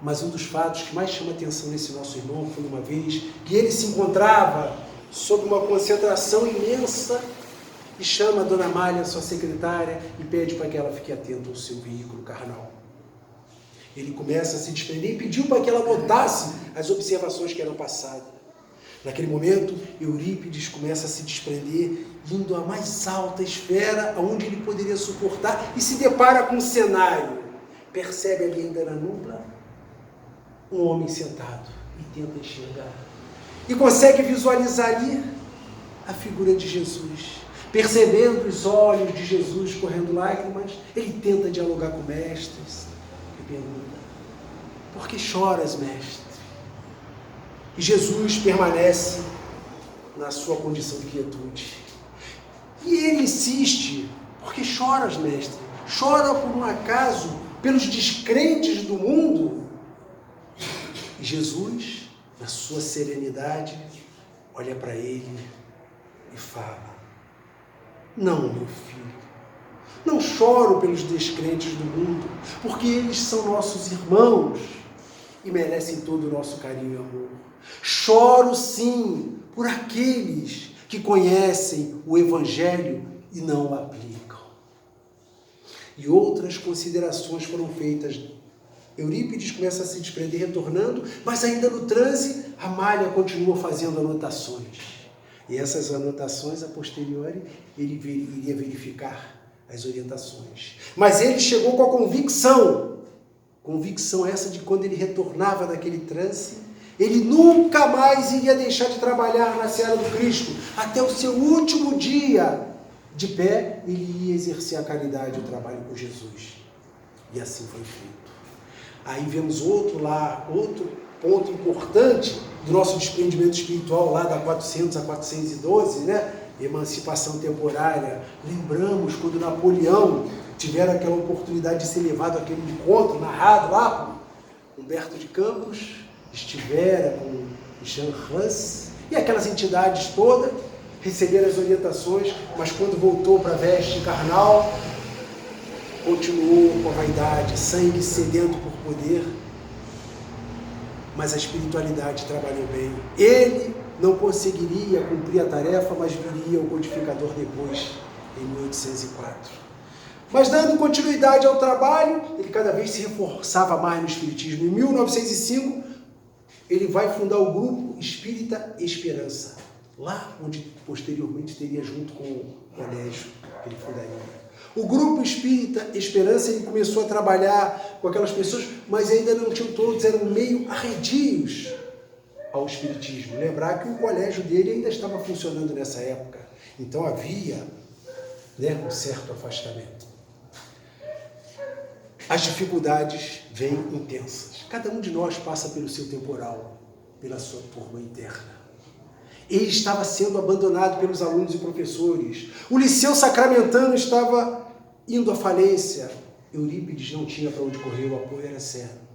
Mas um dos fatos que mais chama atenção nesse nosso irmão foi uma vez que ele se encontrava sob uma concentração imensa e chama a dona Amália, sua secretária, e pede para que ela fique atenta ao seu veículo carnal. Ele começa a se desprender e pediu para que ela notasse as observações que eram passadas. Naquele momento, Eurípides começa a se desprender, indo à mais alta esfera, aonde ele poderia suportar, e se depara com um cenário. Percebe ali ainda na nubla um homem sentado e tenta enxergar. E consegue visualizar ali a figura de Jesus. Percebendo os olhos de Jesus correndo lágrimas, ele tenta dialogar com o mestre e pergunta: por que choras, mestre? E Jesus permanece na sua condição de quietude. E ele insiste: por que choras, mestre? Chora por um acaso pelos descrentes do mundo? E Jesus, na sua serenidade, olha para ele e fala: não, meu filho, não choro pelos descrentes do mundo, porque eles são nossos irmãos e merecem todo o nosso carinho e amor. Choro sim por aqueles que conhecem o Evangelho e não o aplicam. E outras considerações foram feitas. Eurípides começa a se desprender, retornando, mas ainda no transe, Amália continua fazendo anotações. E essas anotações, a posteriori, ele iria verificar as orientações. Mas ele chegou com a convicção essa de quando ele retornava daquele transe, ele nunca mais iria deixar de trabalhar na seara do Cristo. Até o seu último dia de pé, ele ia exercer a caridade e o trabalho com Jesus. E assim foi feito. Aí vemos outro ponto importante do nosso desprendimento espiritual lá da 400 a 412, né? Emancipação temporária. Lembramos quando Napoleão tiveram aquela oportunidade de ser levado àquele encontro narrado lá por Humberto de Campos, estivera com Jean Hus e aquelas entidades todas receberam as orientações, mas quando voltou para a veste carnal, continuou com a vaidade, sangue sedento por poder, mas a espiritualidade trabalhou bem. Ele não conseguiria cumprir a tarefa, mas viria o codificador depois, em 1804. Mas dando continuidade ao trabalho, ele cada vez se reforçava mais no espiritismo. Em 1905, ele vai fundar o Grupo Espírita Esperança, lá onde posteriormente teria junto com o colégio que ele fundaria. O Grupo Espírita Esperança, ele começou a trabalhar com aquelas pessoas, mas ainda não tinham todos, eram meio arredios ao espiritismo. Lembrar que o colégio dele ainda estava funcionando nessa época, então havia, né, um certo afastamento. As dificuldades vêm intensas. Cada um de nós passa pelo seu temporal, pela sua turma interna. Ele estava sendo abandonado pelos alunos e professores. O Liceu Sacramentano estava indo à falência. Eurípides não tinha para onde correr, o apoio era zero.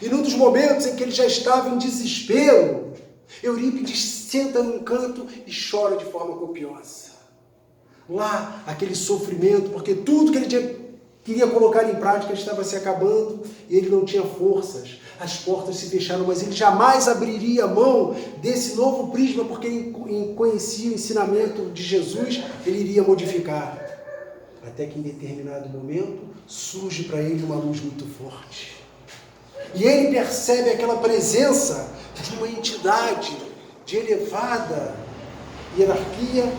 E num dos momentos em que ele já estava em desespero, Eurípides senta num canto e chora de forma copiosa. Lá, aquele sofrimento, porque tudo que ele tinha queria colocar em prática, estava se acabando e ele não tinha forças. As portas se fecharam, mas ele jamais abriria mão desse novo prisma, porque ele conhecia o ensinamento de Jesus, ele iria modificar. Até que em determinado momento surge para ele uma luz muito forte. E ele percebe aquela presença de uma entidade de elevada hierarquia,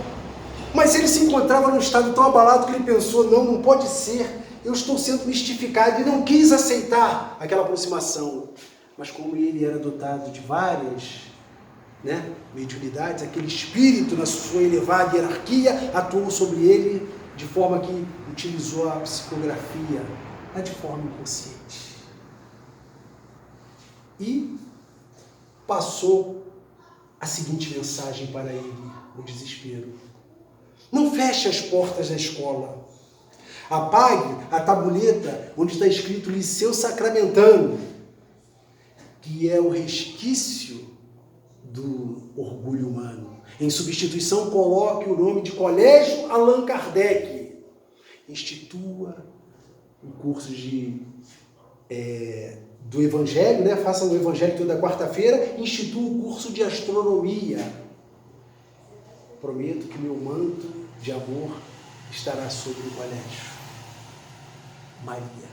mas ele se encontrava num estado tão abalado que ele pensou, não pode ser, eu estou sendo mistificado, e não quis aceitar aquela aproximação. Mas como ele era dotado de várias mediunidades, aquele espírito na sua elevada hierarquia atuou sobre ele de forma que utilizou a psicografia, mas de forma inconsciente. E passou a seguinte mensagem para ele, no desespero: não feche as portas da escola. Apague a tabuleta onde está escrito Liceu Sacramentano, que é o resquício do orgulho humano. Em substituição, coloque o nome de Colégio Allan Kardec. Institua o curso do Evangelho, faça o Evangelho toda quarta-feira, institua o curso de Astronomia. Prometo que meu manto de amor estará sobre o colégio. Maria.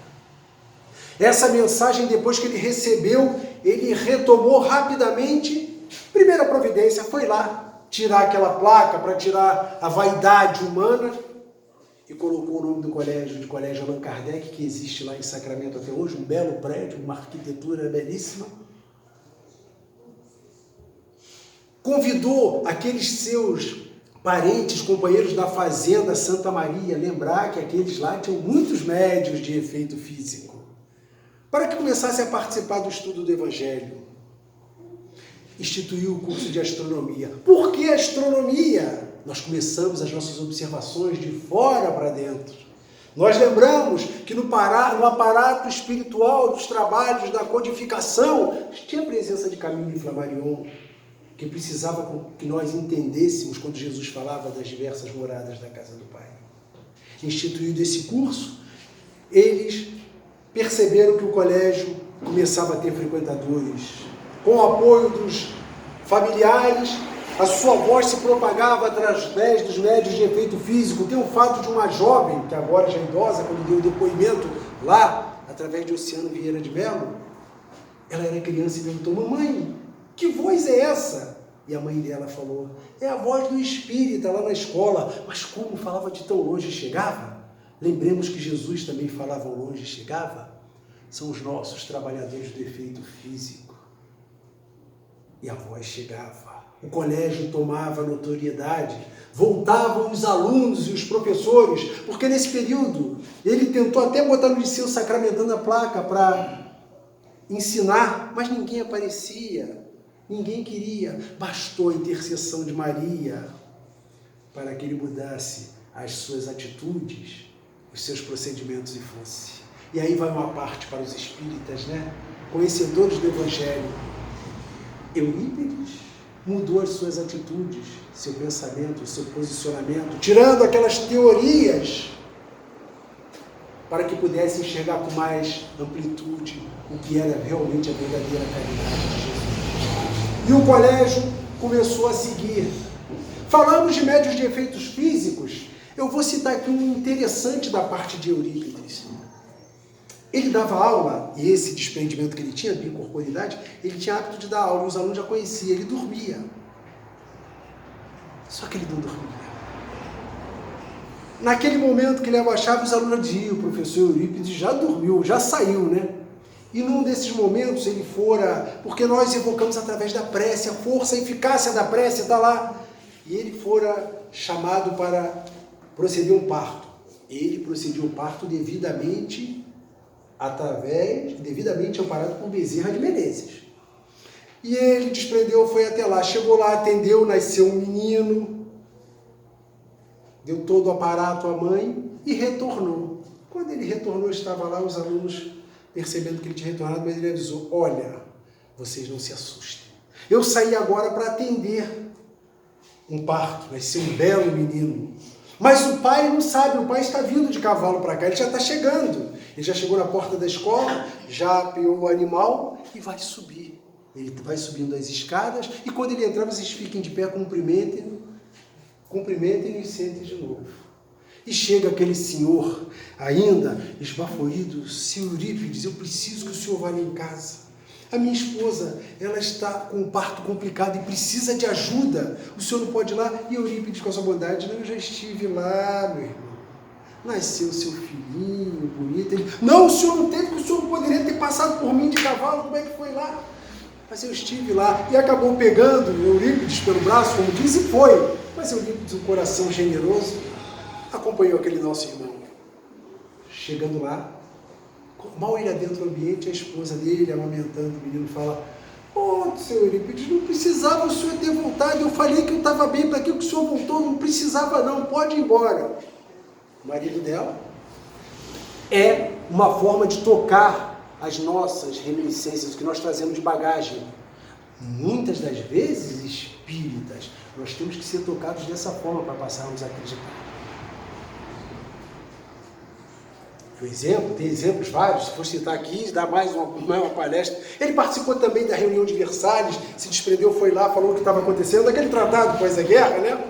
Essa mensagem, depois que ele recebeu, ele retomou rapidamente. Primeira providência foi lá tirar aquela placa para tirar a vaidade humana e colocou o nome do colégio, de Colégio Allan Kardec, que existe lá em Sacramento até hoje, um belo prédio, uma arquitetura belíssima. Convidou aqueles seus parentes, companheiros da Fazenda Santa Maria, lembrar que aqueles lá tinham muitos médiuns de efeito físico, para que começassem a participar do estudo do Evangelho. Instituiu o curso de Astronomia. Por que Astronomia? Nós começamos as nossas observações de fora para dentro. Nós lembramos que no aparato espiritual dos trabalhos da codificação tinha a presença de Camilo e Flammarion, que precisava que nós entendêssemos quando Jesus falava das diversas moradas da casa do Pai. Instituído esse curso, eles perceberam que o colégio começava a ter frequentadores. Com o apoio dos familiares, a sua voz se propagava através dos médios de efeito físico. Tem o fato de uma jovem, que agora já é idosa, quando deu o depoimento lá, através de Oceano Vieira de Mello, ela era criança e perguntou: mamãe, que voz é essa? E a mãe dela falou: é a voz do espírita lá na escola. Mas como falava de tão longe chegava? Lembremos que Jesus também falava longe e chegava. São os nossos trabalhadores do efeito físico. E a voz chegava. O colégio tomava notoriedade. Voltavam os alunos e os professores, porque nesse período ele tentou até botar no Liceu Sacramentano a placa para ensinar, mas ninguém aparecia. Ninguém queria. Bastou a intercessão de Maria para que ele mudasse as suas atitudes, os seus procedimentos e fosse. E aí vai uma parte para os espíritas, conhecedores do Evangelho. Eurípides mudou as suas atitudes, seu pensamento, seu posicionamento, tirando aquelas teorias para que pudesse enxergar com mais amplitude o que era realmente a verdadeira caridade de Jesus. E o colégio começou a seguir. Falamos de médios de efeitos físicos, eu vou citar aqui um interessante da parte de Eurípides. Ele dava aula, e esse desprendimento que ele tinha, bicorporidade, ele tinha hábito de dar aula, e os alunos já conheciam, ele dormia. Só que ele não dormia. Naquele momento que ele abaixava, os alunos diziam: o professor Eurípides já dormiu, já saiu, E num desses momentos ele fora, porque nós evocamos através da prece, a força, a eficácia da prece está lá, e ele fora chamado para proceder um parto. Ele procediu o parto devidamente amparado por Bezerra de Menezes. E ele desprendeu, foi até lá, chegou lá, atendeu, nasceu um menino, deu todo o aparato à mãe e retornou. Quando ele retornou, estava lá os alunos percebendo que ele tinha retornado, mas ele avisou: olha, vocês não se assustem. Eu saí agora para atender um parto, nasceu um belo menino. Mas o pai não sabe, o pai está vindo de cavalo para cá, ele já está chegando. Ele já chegou na porta da escola, já apeou o animal e vai subir. Ele vai subindo as escadas e quando ele entrar, vocês fiquem de pé, cumprimentem e sentem de novo. E chega aquele senhor, ainda esbaforido, seu Eurípides, eu preciso que o senhor vá lá em casa. A minha esposa, ela está com um parto complicado e precisa de ajuda. O senhor não pode ir lá? E Eurípides, com a sua bondade, não, eu já estive lá, meu irmão. Nasceu seu filhinho, bonito. Ele, não, o senhor não teve, porque o senhor não poderia ter passado por mim de cavalo. Como é que foi lá? Mas eu estive lá. E acabou pegando Eurípides pelo braço, como diz, e foi. Mas Eurípides, um coração generoso, acompanhou aquele nosso irmão. Chegando lá, mal ele adentra do ambiente, a esposa dele, amamentando o menino, fala: "Ô, seu Eurípides, não precisava o senhor ter voltado, eu falei que eu estava bem para que o senhor voltou, não precisava não, pode ir embora." O marido dela é uma forma de tocar as nossas reminiscências, o que nós trazemos de bagagem. Muitas das vezes, espíritas, nós temos que ser tocados dessa forma para passarmos a acreditar. Um exemplo, tem exemplos vários, se for citar aqui, dá mais uma palestra. Ele participou também da reunião de Versalhes, se desprendeu, foi lá, falou o que estava acontecendo, aquele tratado após a guerra, né?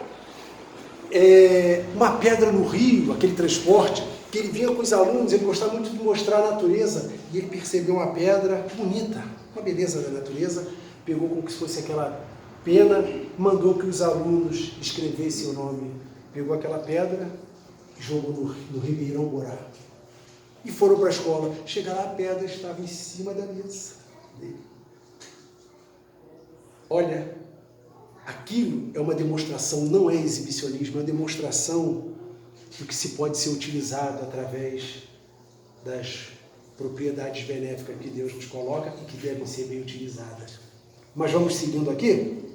Uma pedra no rio, aquele transporte, que ele vinha com os alunos, ele gostava muito de mostrar a natureza, e ele percebeu uma pedra bonita, uma beleza da natureza, pegou como se fosse aquela pena, mandou que os alunos escrevessem o nome, pegou aquela pedra e jogou no Ribeirão Borá. E foram para a escola. Chega lá, a pedra estava em cima da mesa dele. Olha, aquilo é uma demonstração, não é exibicionismo, é uma demonstração do que se pode ser utilizado através das propriedades benéficas que Deus nos coloca e que devem ser bem utilizadas. Mas vamos seguindo aqui.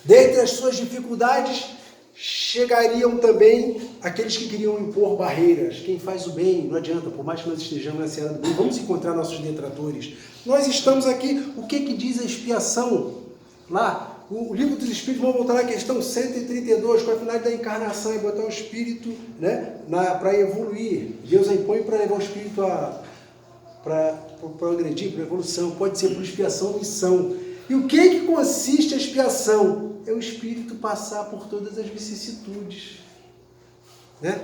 Dentre as suas dificuldades, chegariam também aqueles que queriam impor barreiras. Quem faz o bem, não adianta, por mais que nós estejamos na seara do bem, vamos encontrar nossos detratores. Nós estamos aqui, o que diz a expiação? Lá, o livro dos Espíritos, vamos voltar na questão 132, com a finalidade da encarnação, é botar o espírito, né, para evoluir. Deus a impõe para levar o espírito para progredir, para evolução. Pode ser por expiação ou missão. E o que consiste a expiação? É o espírito passar por todas as vicissitudes, né,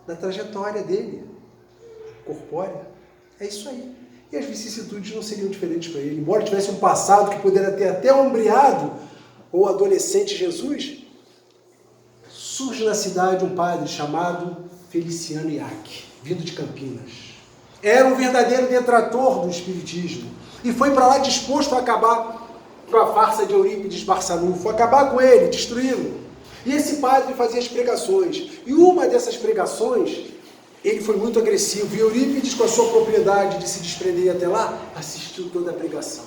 da trajetória dele, corpórea. É isso aí. E as vicissitudes não seriam diferentes para ele. Embora tivesse um passado que poderia ter até ombreado o adolescente Jesus, surge na cidade um padre chamado Feliciano Iac, vindo de Campinas. Era um verdadeiro detrator do espiritismo e foi para lá disposto a acabar com a farsa de Eurípides Barçanufo, acabar com ele, destruí-lo. E esse padre fazia as pregações. E uma dessas pregações, ele foi muito agressivo. E Eurípides, com a sua propriedade de se desprender até lá, assistiu toda a pregação.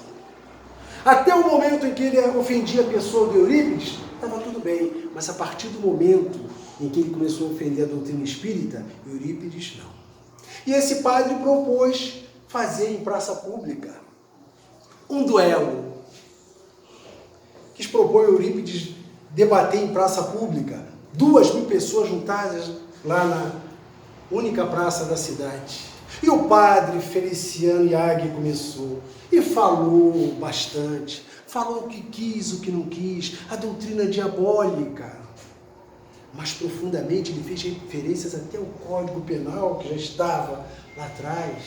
Até o momento em que ele ofendia a pessoa de Eurípides, estava tudo bem. Mas a partir do momento em que ele começou a ofender a doutrina espírita, Eurípides não. E esse padre propôs fazer em praça pública um duelo. Quis propor Eurípides debater em praça pública, 2.000 pessoas juntadas lá na única praça da cidade. E o padre Feliciano Iac começou e falou bastante, falou o que quis, o que não quis, a doutrina diabólica. Mas profundamente ele fez referências até ao Código Penal, que já estava lá atrás,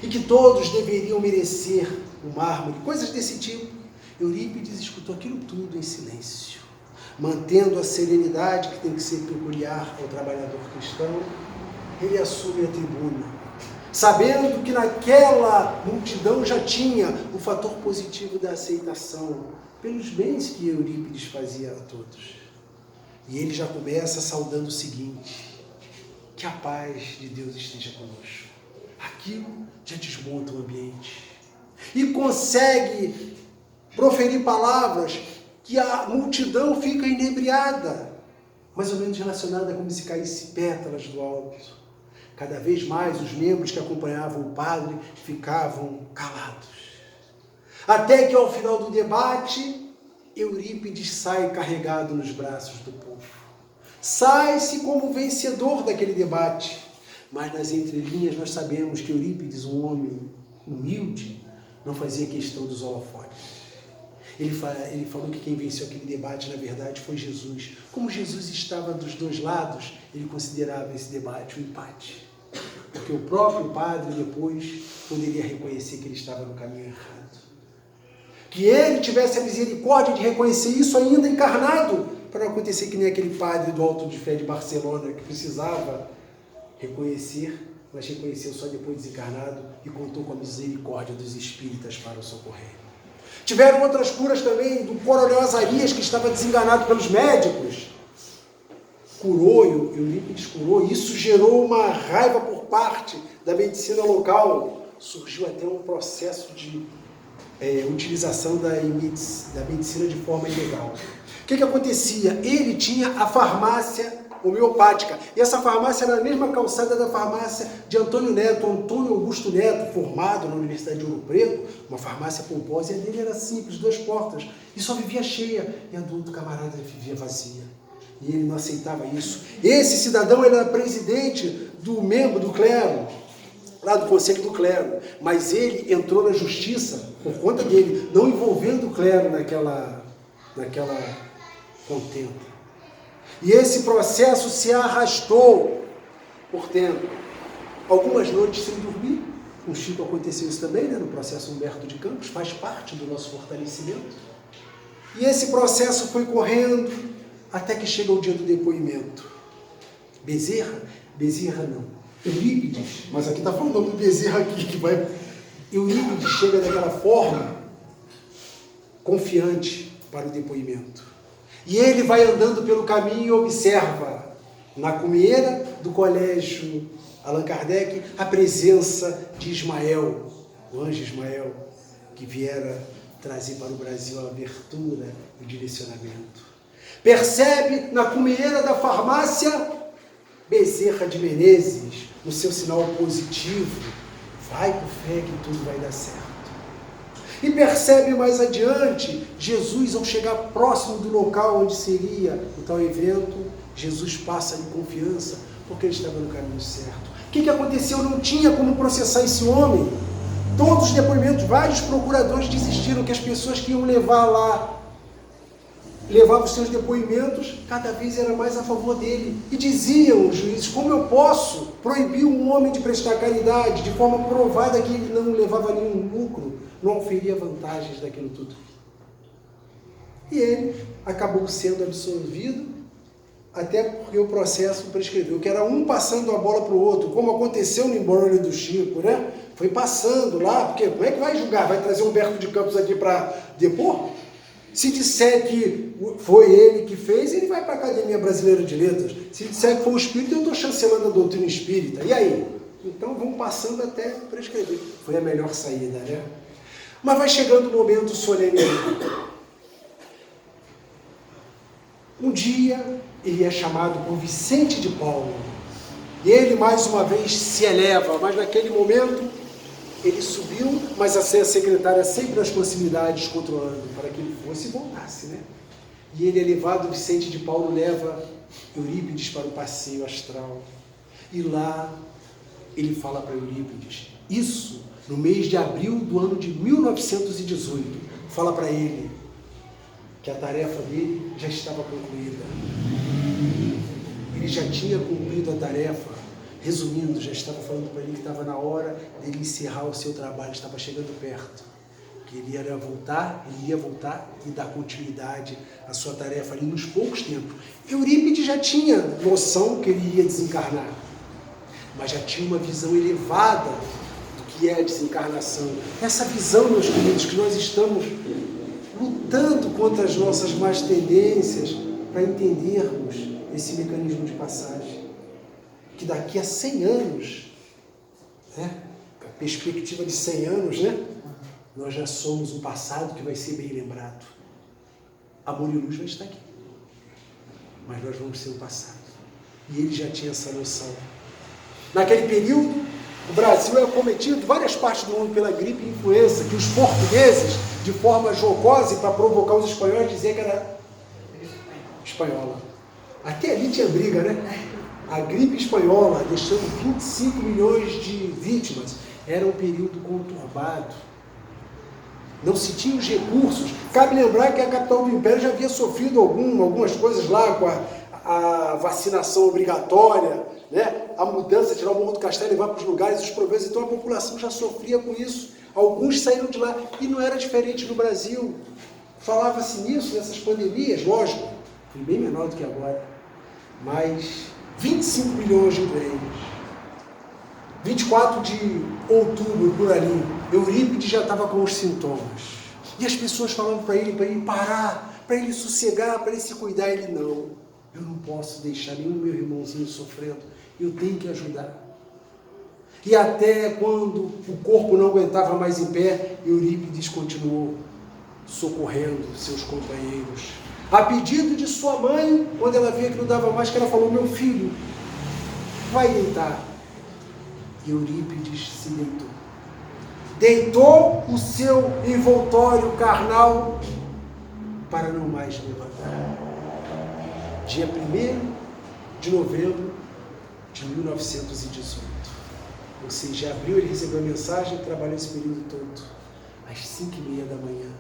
e que todos deveriam merecer o mármore, coisas desse tipo. Eurípides escutou aquilo tudo em silêncio, mantendo a serenidade que tem que ser peculiar ao trabalhador cristão. Ele assume a tribuna, sabendo que naquela multidão já tinha o fator positivo da aceitação, pelos bens que Eurípides fazia a todos. E ele já começa saudando o seguinte: que a paz de Deus esteja conosco. Aquilo já desmonta o ambiente e consegue proferir palavras que a multidão fica inebriada, mais ou menos relacionada como se caísse pétalas do alto. Cada vez mais os membros que acompanhavam o padre ficavam calados. Até que ao final do debate, Eurípides sai carregado nos braços do povo. sai-se como vencedor daquele debate. Mas nas entrelinhas nós sabemos que Eurípides, um homem humilde, não fazia questão dos holofotes. Ele falou que quem venceu aquele debate, na verdade, foi Jesus. Como Jesus estava dos dois lados, ele considerava esse debate um empate. Porque o próprio padre depois poderia reconhecer que ele estava no caminho errado. Que ele tivesse a misericórdia de reconhecer isso ainda encarnado, para não acontecer que nem aquele padre do Alto de Fé de Barcelona, que precisava reconhecer, mas reconheceu só depois desencarnado e contou com a misericórdia dos espíritas para o socorrer. Tiveram outras curas também do coronel Azarias, que estava desenganado pelos médicos. Curou, Eurípides curou, e isso gerou uma raiva por parte da medicina local. Surgiu até um processo de utilização da medicina de forma ilegal. O que acontecia? Ele tinha a farmácia homeopática, e essa farmácia era a mesma calçada da farmácia de Antônio Neto, Antônio Augusto Neto, formado na Universidade de Ouro Preto, uma farmácia pomposa, e a dele era simples, 2 portas, e só vivia cheia, e a do outro camarada vivia vazia. E ele não aceitava isso. Esse cidadão era presidente do membro do clero, lá do Conselho do Clero, mas ele entrou na justiça por conta dele, não envolvendo o clero naquela contenda. E esse processo se arrastou por tempo. Algumas noites sem dormir. Com Chico aconteceu isso também, né? No processo Humberto de Campos, faz parte do nosso fortalecimento. E esse processo foi correndo até que chega o dia do depoimento. Bezerra não, Eurípides, mas aqui está falando o nome do Bezerra aqui, que vai... Eurípides chega daquela forma confiante para o depoimento. E ele vai andando pelo caminho e observa, na cumeira do colégio Allan Kardec, a presença de Ismael, o anjo Ismael, que viera trazer para o Brasil a abertura e o direcionamento. Percebe na cumeira da farmácia Bezerra de Menezes, no seu sinal positivo, vai por fé que tudo vai dar certo. E percebe mais adiante, Jesus, ao chegar próximo do local onde seria o tal evento, Jesus passa de confiança, porque ele estava no caminho certo. O que aconteceu? Não tinha como processar esse homem. Todos os depoimentos, vários procuradores desistiram, que as pessoas que iam levar lá, levavam os seus depoimentos, cada vez era mais a favor dele. E diziam os juízes, como eu posso proibir um homem de prestar caridade, de forma provada que ele não levava nenhum lucro, não oferia vantagens daquilo tudo. E ele acabou sendo absolvido, até porque o processo prescreveu, que era um passando a bola para o outro, como aconteceu no embrólio do Chico, né? Foi passando lá, porque como é que vai julgar? Vai trazer Humberto de Campos aqui para depor? Se disser que foi ele que fez, ele vai para a Academia Brasileira de Letras. Se disser que foi o espírito, eu estou chancelando a doutrina espírita. E aí? Então vamos passando até prescrever. Foi a melhor saída, né? Mas vai chegando o momento solene. Um dia, ele é chamado por Vicente de Paulo. E ele, mais uma vez, se eleva. Mas naquele momento, ele subiu, mas a secretária sempre nas proximidades, controlando, para que ele fosse e voltasse, né? E ele é levado, Vicente de Paulo leva Eurípides para o passeio astral. E lá, ele fala para Eurípides, isso no mês de abril do ano de 1918, fala para ele que a tarefa dele já estava concluída. Ele já tinha cumprido a tarefa. Resumindo, já estava falando para ele que estava na hora dele encerrar o seu trabalho, estava chegando perto. Que ele ia voltar e dar continuidade à sua tarefa ali nos poucos tempos. Eurípides já tinha noção que ele ia desencarnar, mas já tinha uma visão elevada do que é a desencarnação. Essa visão, meus queridos, que nós estamos lutando contra as nossas más tendências para entendermos esse mecanismo de passagem. Que daqui a 100 anos, né, a perspectiva de 100 anos, né, nós já somos um passado que vai ser bem lembrado. Amor e luz vai estar aqui, mas nós vamos ser o passado. E ele já tinha essa noção. Naquele período, o Brasil era cometido, várias partes do mundo, pela gripe e influenza, que os portugueses, de forma jocosa e para provocar os espanhóis, diziam que era espanhola. Até ali tinha briga, né? A gripe espanhola, deixando 25 milhões de vítimas. Era um período conturbado. Não se tinha os recursos. Cabe lembrar que a capital do Império já havia sofrido algumas coisas lá com a vacinação obrigatória, né? A mudança, tirar o Morro do Castelo e levar para os lugares, os problemas. Então a população já sofria com isso. Alguns saíram de lá. E não era diferente no Brasil. Falava-se nisso, nessas pandemias, lógico. Foi bem menor do que agora. Mas 25 milhões de doentes. 24 de outubro, por ali, Eurípides já estava com os sintomas. E as pessoas falando para ele parar, para ele sossegar, para ele se cuidar. Ele, não, eu não posso deixar nenhum meu irmãozinho sofrendo, eu tenho que ajudar. E até quando o corpo não aguentava mais em pé, Eurípides continuou socorrendo seus companheiros. A pedido de sua mãe, quando ela via que não dava mais, que ela falou, meu filho, vai deitar. E Eurípides se deitou. Deitou o seu envoltório carnal para não mais levantar. Dia 1º de novembro de 1918. Ou seja, em abril ele recebeu a mensagem e trabalhou esse período todo. Às 5h30 da manhã.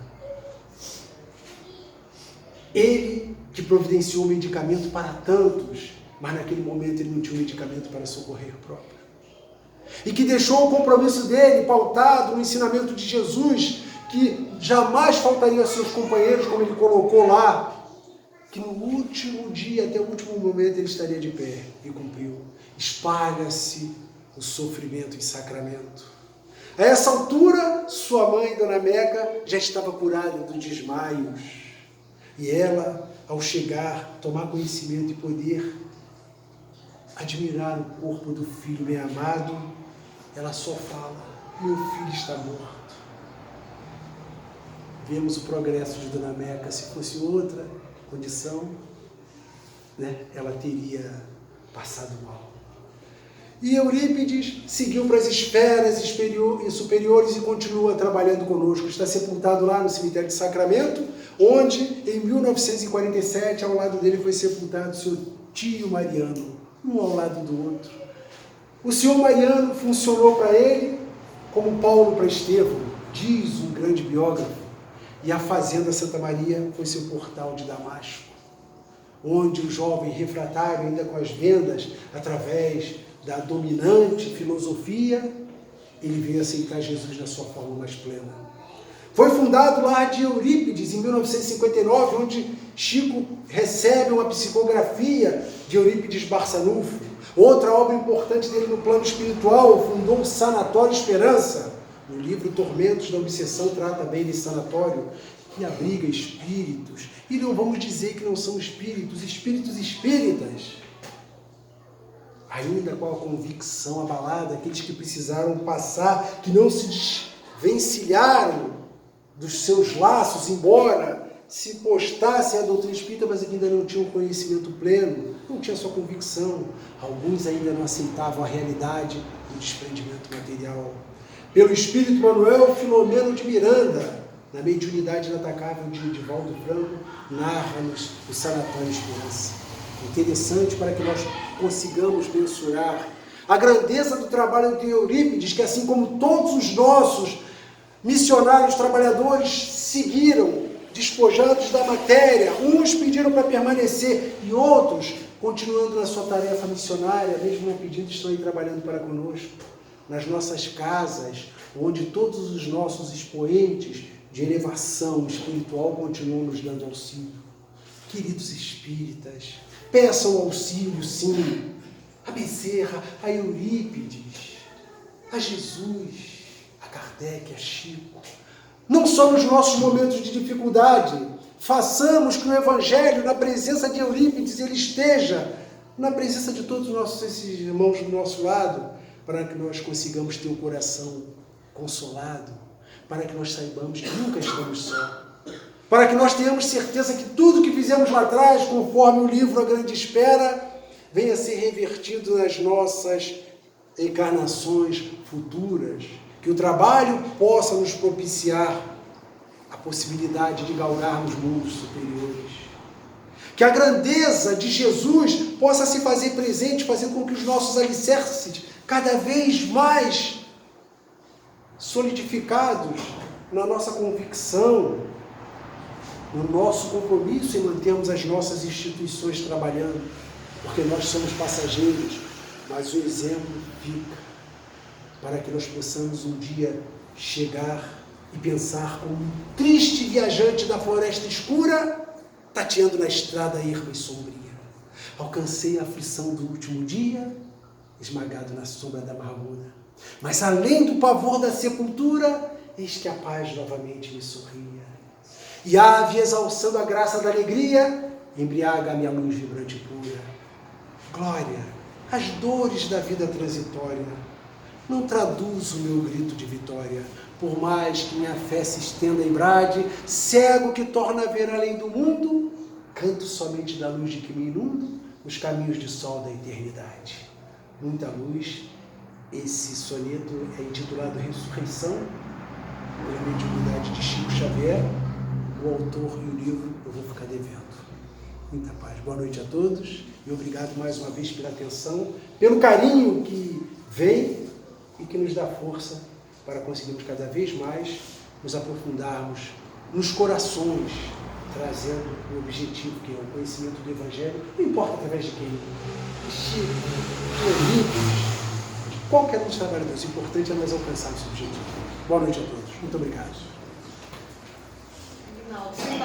Ele que providenciou medicamento para tantos, mas naquele momento ele não tinha um medicamento para socorrer próprio. E que deixou o compromisso dele pautado no ensinamento de Jesus, que jamais faltaria aos seus companheiros, como ele colocou lá, que no último dia, até o último momento, ele estaria de pé, e cumpriu. Espalha-se o sofrimento em sacramento. A essa altura, sua mãe, Dona Meca, já estava curada dos desmaios. E ela, ao chegar, tomar conhecimento e poder admirar o corpo do filho bem amado, ela só fala, meu filho está morto. Vemos o progresso de Dona Meca. Se fosse outra condição, né, ela teria passado mal. E Eurípides seguiu para as esferas superiores e continua trabalhando conosco. Está sepultado lá no cemitério de Sacramento, onde em 1947, ao lado dele foi sepultado seu tio Mariano, um ao lado do outro. O senhor Mariano funcionou para ele como Paulo para Estevão, diz um grande biógrafo, e a fazenda Santa Maria foi seu portal de Damasco, onde o jovem refratário, ainda com as vendas, através da dominante filosofia, ele veio aceitar Jesus na sua forma mais plena. Foi fundado o Lar de Eurípides em 1959, onde Chico recebe uma psicografia de Eurípides Barçanufo. Outra obra importante dele no plano espiritual, fundou o Sanatório Esperança. No livro Tormentos da Obsessão trata bem desse sanatório, que abriga espíritos. E não vamos dizer que não são espíritos espíritas. Ainda com a convicção abalada, aqueles que precisaram passar, que não se desvencilharam dos seus laços, embora se postassem a doutrina espírita, mas ainda não tinham conhecimento pleno, não tinha sua convicção. Alguns ainda não aceitavam a realidade do desprendimento material. Pelo Espírito Manuel Filomeno de Miranda, na mediunidade inatacável de Edivaldo Franco, narra-nos o Sanatório Esperança. Interessante para que nós consigamos mensurar a grandeza do trabalho de Eurípides, que assim como todos os nossos missionários, trabalhadores, seguiram, despojados da matéria. Uns pediram para permanecer e outros, continuando na sua tarefa missionária, mesmo não pedindo, estão aí trabalhando para conosco. Nas nossas casas, onde todos os nossos expoentes de elevação espiritual continuam nos dando auxílio. Queridos espíritas, peçam auxílio, sim, a Bezerra, a Eurípides, a Jesus, a Kardec, a Chico. Não só nos nossos momentos de dificuldade, façamos que o Evangelho, na presença de Eurípides, ele esteja na presença de todos esses irmãos do nosso lado, para que nós consigamos ter o coração consolado, para que nós saibamos que nunca estamos só, para que nós tenhamos certeza que tudo que fizemos lá atrás, conforme o livro A Grande Espera, venha a ser revertido nas nossas encarnações futuras, que o trabalho possa nos propiciar a possibilidade de galgarmos mundos superiores, Que a grandeza de Jesus possa se fazer presente, fazendo com que os nossos alicerces cada vez mais solidificados na nossa convicção, no nosso compromisso em mantermos as nossas instituições trabalhando, porque nós somos passageiros, mas o exemplo fica para que nós possamos um dia chegar e pensar como um triste viajante da floresta escura, tateando na estrada erma e sombria. Alcancei a aflição do último dia, esmagado na sombra da amargura. Mas além do pavor da sepultura, eis que a paz novamente me sorria. E ave exalçando a graça da alegria, embriaga a minha luz vibrante e pura. Glória, as dores da vida transitória, não traduz o meu grito de vitória, por mais que minha fé se estenda em brade, cego que torna a ver além do mundo, canto somente da luz de que me inundo, nos caminhos de sol da eternidade. Muita luz. Esse soneto é intitulado Ressurreição, pela mediunidade de Chico Xavier. O autor e o livro eu vou ficar devendo. Muita paz. Boa noite a todos e obrigado mais uma vez pela atenção, pelo carinho que vem e que nos dá força para conseguirmos cada vez mais nos aprofundarmos nos corações, trazendo o objetivo que é o conhecimento do Evangelho, não importa através de quem, de amigos, qualquer um dos trabalhadores, o importante é nós alcançarmos esse objetivo. Boa noite a todos. Muito obrigado.